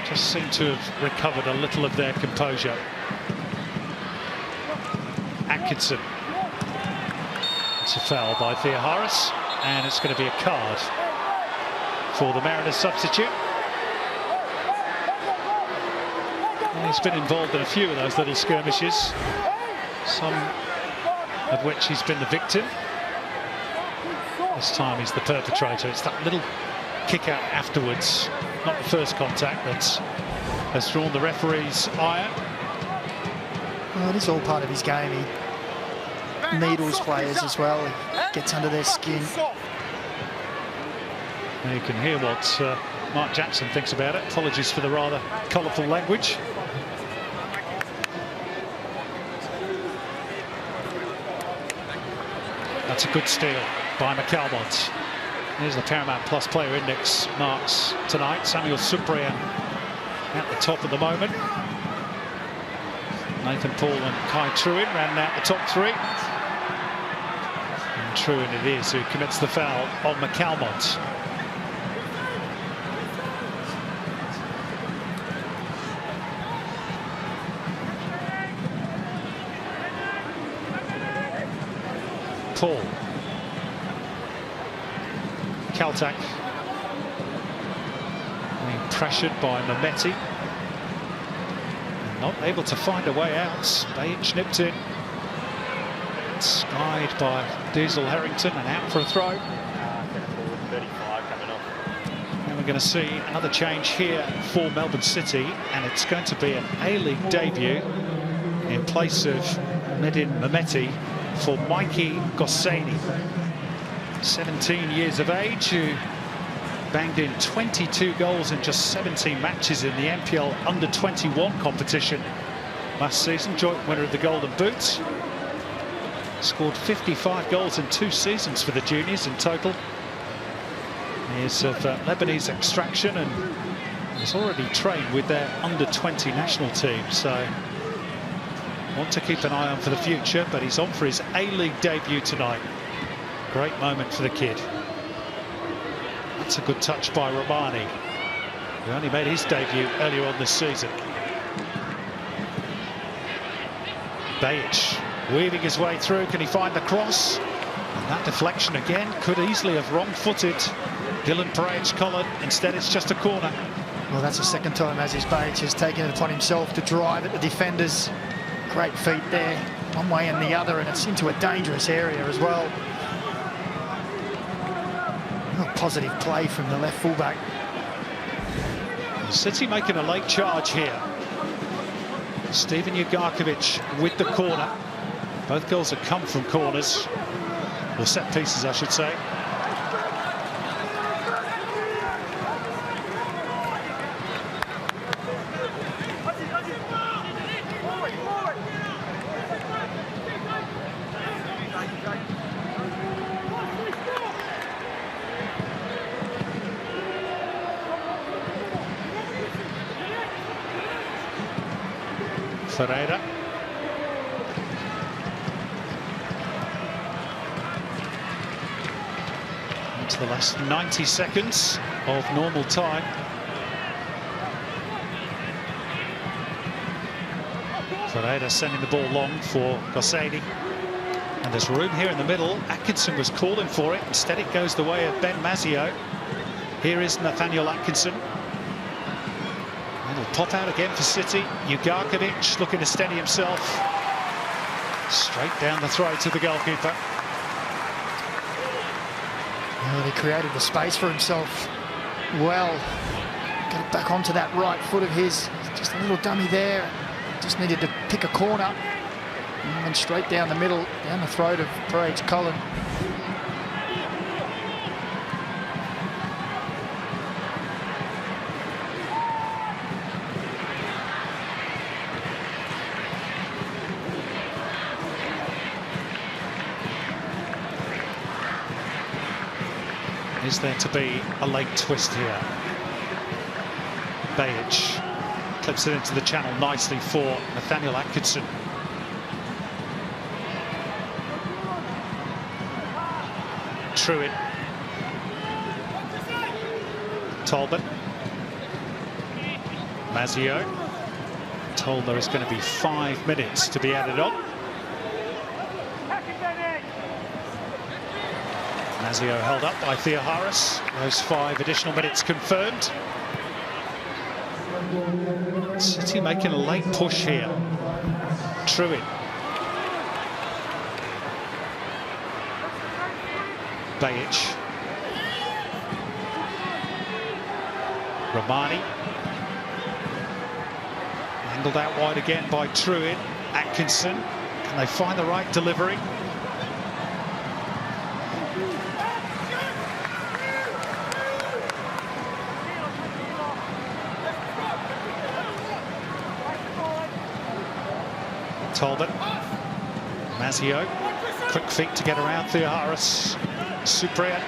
A: Just seem to have recovered a little of their composure. Atkinson. It's a foul by Theoharis, and it's going to be a card for the Mariners substitute. He's been involved in a few of those little skirmishes, some of which he's been the victim. This time he's the perpetrator. It's that little kick out afterwards, not the first contact, that has drawn the referee's ire.
B: Well, it is all part of his game. He needles players as well. He gets under their skin.
A: Now you can hear what Mark Jackson thinks about it. Apologies for the rather colourful language. That's a good steal by McAlmont. Here's the Paramount Plus Player Index marks tonight. Samuel Supriyan at the top at the moment. Nathan Paul and Kai Truin ran out the top three. And Truin it is who commits the foul on McAlmont. Paul. Kaltak being pressured by Mehmeti. Not able to find a way out. Bajic nipped in. Skied by Diesel Harrington and out for a throw.
E: 35 coming off.
A: And we're going to see another change here for Melbourne City, and it's going to be an A-League debut in place of Medin Mehmeti for Mikey Gossani, 17 years of age, who banged in 22 goals in just 17 matches in the NPL Under-21 competition last season, joint winner of the Golden Boot. Scored 55 goals in 2 seasons for the juniors in total. He is of Lebanese extraction and has already trained with their Under-20 national team, so want to keep an eye on for the future, but he's on for his A-League debut tonight. Great moment for the kid. That's a good touch by Romani, who only made his debut earlier on this season. Bajic weaving his way through. Can he find the cross? And that deflection again could easily have wrong-footed Dylan Perage-Collin. Instead, it's just a corner.
B: Well, that's the second time Aziz Bajic has taken it upon himself to drive at the defenders. Great feet there, one way and the other, and it's into a dangerous area as well. A positive play from the left fullback.
A: City making a late charge here. Stephen Ugarkovic with the corner. Both goals have come from corners, or set pieces, I should say. Ferreira. It's the last 90 seconds of normal time. Ferreira sending the ball long for Gossady. And there's room here in the middle. Atkinson was calling for it. Instead it goes the way of Ben Mazzio. Here is Nathaniel Atkinson. And he'll pop out again for City. Ugarkovic looking to steady himself. Straight down the throat of the goalkeeper.
B: Well, he created the space for himself well. Got it back onto that right foot of his. Just a little dummy there. Just needed to pick a corner. And then straight down the middle, down the throat of Paige Cullen.
A: Is there to be a late twist here? Bajic clips it into the channel nicely for Nathaniel Atkinson. Truitt. Talbot. Mazzio. Told there is going to be 5 minutes to be added on. Mazzio held up by Theoharis. Those 5 additional minutes confirmed. City making a late push here. Truitt. Bajic. Romani. Angled out wide again by Truitt. Atkinson. Can they find the right delivery? Talbot. Mazzio. Quick feet to get around Theoharis. Supriya.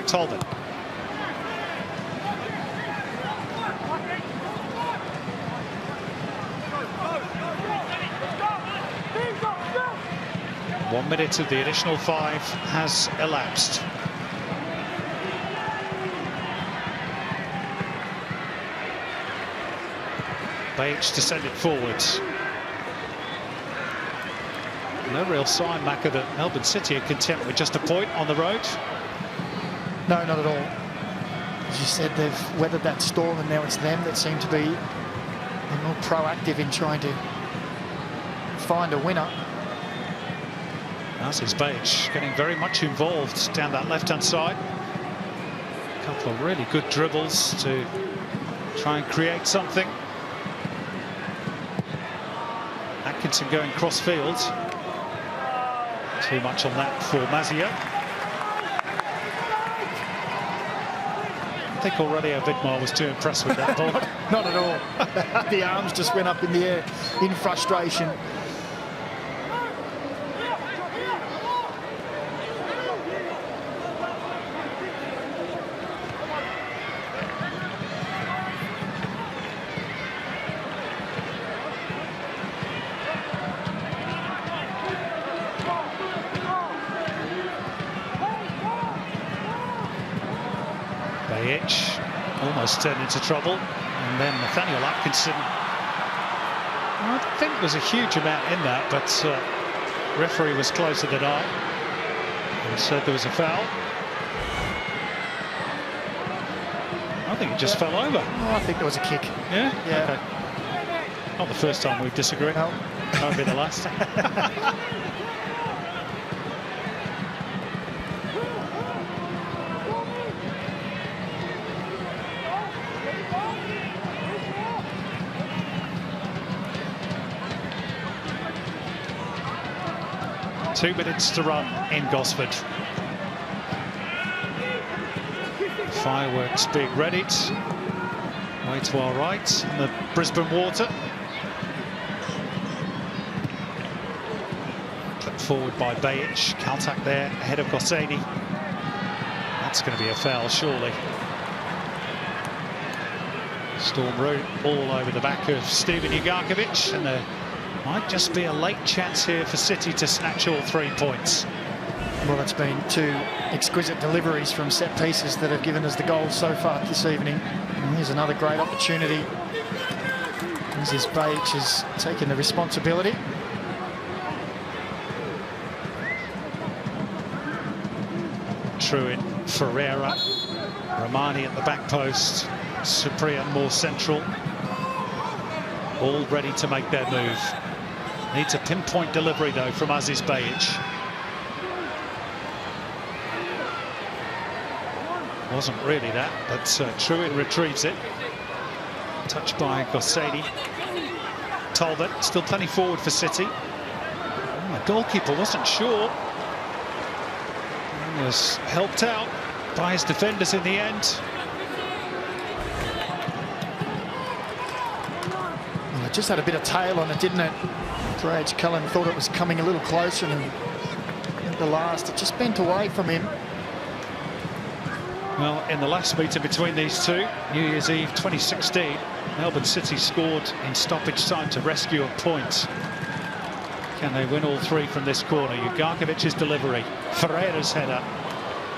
A: Talbot. One minute of the additional 5 has elapsed. Bajic to send it forwards. No real sign, Macca, that Melbourne City are content with just a point on the road.
B: No, not at all. As you said, they've weathered that storm and now it's them that seem to be more proactive in trying to find a winner.
A: As is Bajic, getting very much involved down that left-hand side. A couple of really good dribbles to try and create something. Atkinson going cross-field. Too much on that for Mazzio. I think already Vidmar was too impressed with that ball.
B: Not at all. The arms just went up in the air in frustration.
A: Bajic almost turned into trouble, and then Nathaniel Atkinson. I think there's a huge amount in that, but referee was closer than I and said there was a foul. I think it just fell over.
B: Oh, I think there was a kick.
A: Yeah?
B: Yeah.
A: Okay. Not the first time we've disagreed.
B: No.
A: Won't be the last. 2 minutes to run in Gosford. Fireworks being readied. Way to our right in the Brisbane water. Clipped forward by Bajic. Kaltak there ahead of Gossady. That's going to be a foul, surely. Storm route all over the back of Stephen Ugarkovic, and the Might just be a late chance here for City to snatch all 3 points.
B: Well, it's been 2 exquisite deliveries from set pieces that have given us the goals so far this evening. And here's another great opportunity. As Bajic has taken the responsibility.
A: Truin, Ferreira, Romani at the back post, Cyprian more central. All ready to make their move. Needs a pinpoint delivery though from Aziz Bajic. Wasn't really that, but Truin retrieves it. Touched by Gossady. Talbot, still plenty forward for City. The goalkeeper wasn't sure. And was helped out by his defenders in the end.
B: Well, it just had a bit of tail on it, didn't it? Brad Cullen thought it was coming a little closer, and at the last it just bent away from him.
A: Well, in the last meeting between these two, New Year's Eve 2016, Melbourne City scored in stoppage time to rescue a point. Can they win all 3 from this corner? Ugarkovic's delivery, Ferreira's header,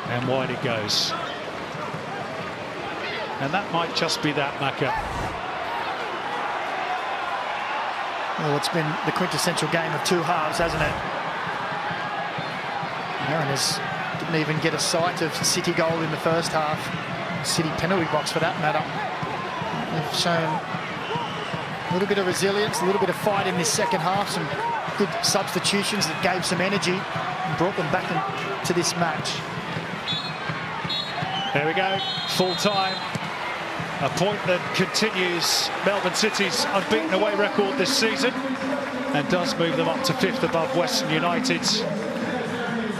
A: and wide it goes. And that might just be that, Macca.
B: Well, it's been the quintessential game of 2 halves, hasn't it? Mariners didn't even get a sight of City goal in the first half. City penalty box for that matter. They've shown a little bit of resilience, a little bit of fight in this second half, some good substitutions that gave some energy and brought them back into this match.
A: There we go, full time. A point that continues Melbourne City's unbeaten away record this season and does move them up to 5th above Western United.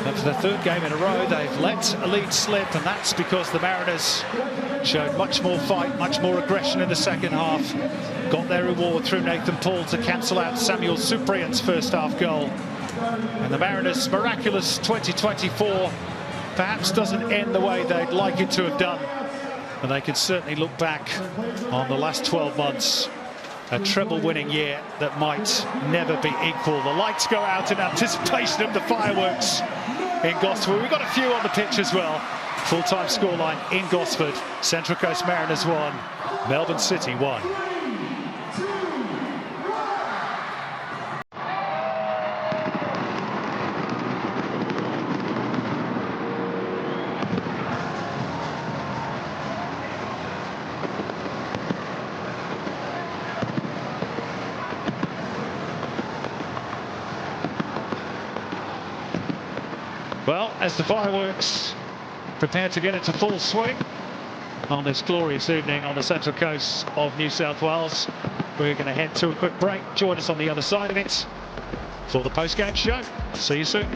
A: And for the 3rd game in a row, they've let a lead slip, and that's because the Mariners showed much more fight, much more aggression in the second half. Got their reward through Nathan Paul to cancel out Samuel Cyprian's first half goal. And the Mariners' miraculous 2024 perhaps doesn't end the way they'd like it to have done. And they can certainly look back on the last 12 months. A treble-winning year that might never be equal. The lights go out in anticipation of the fireworks in Gosford. We've got a few on the pitch as well. Full-time scoreline in Gosford. Central Coast Mariners 1, Melbourne City 1. Well, as the fireworks prepare to get into full swing on this glorious evening on the Central Coast of New South Wales, we're going to head to a quick break. Join us on the other side of it for the post-game show. See you soon.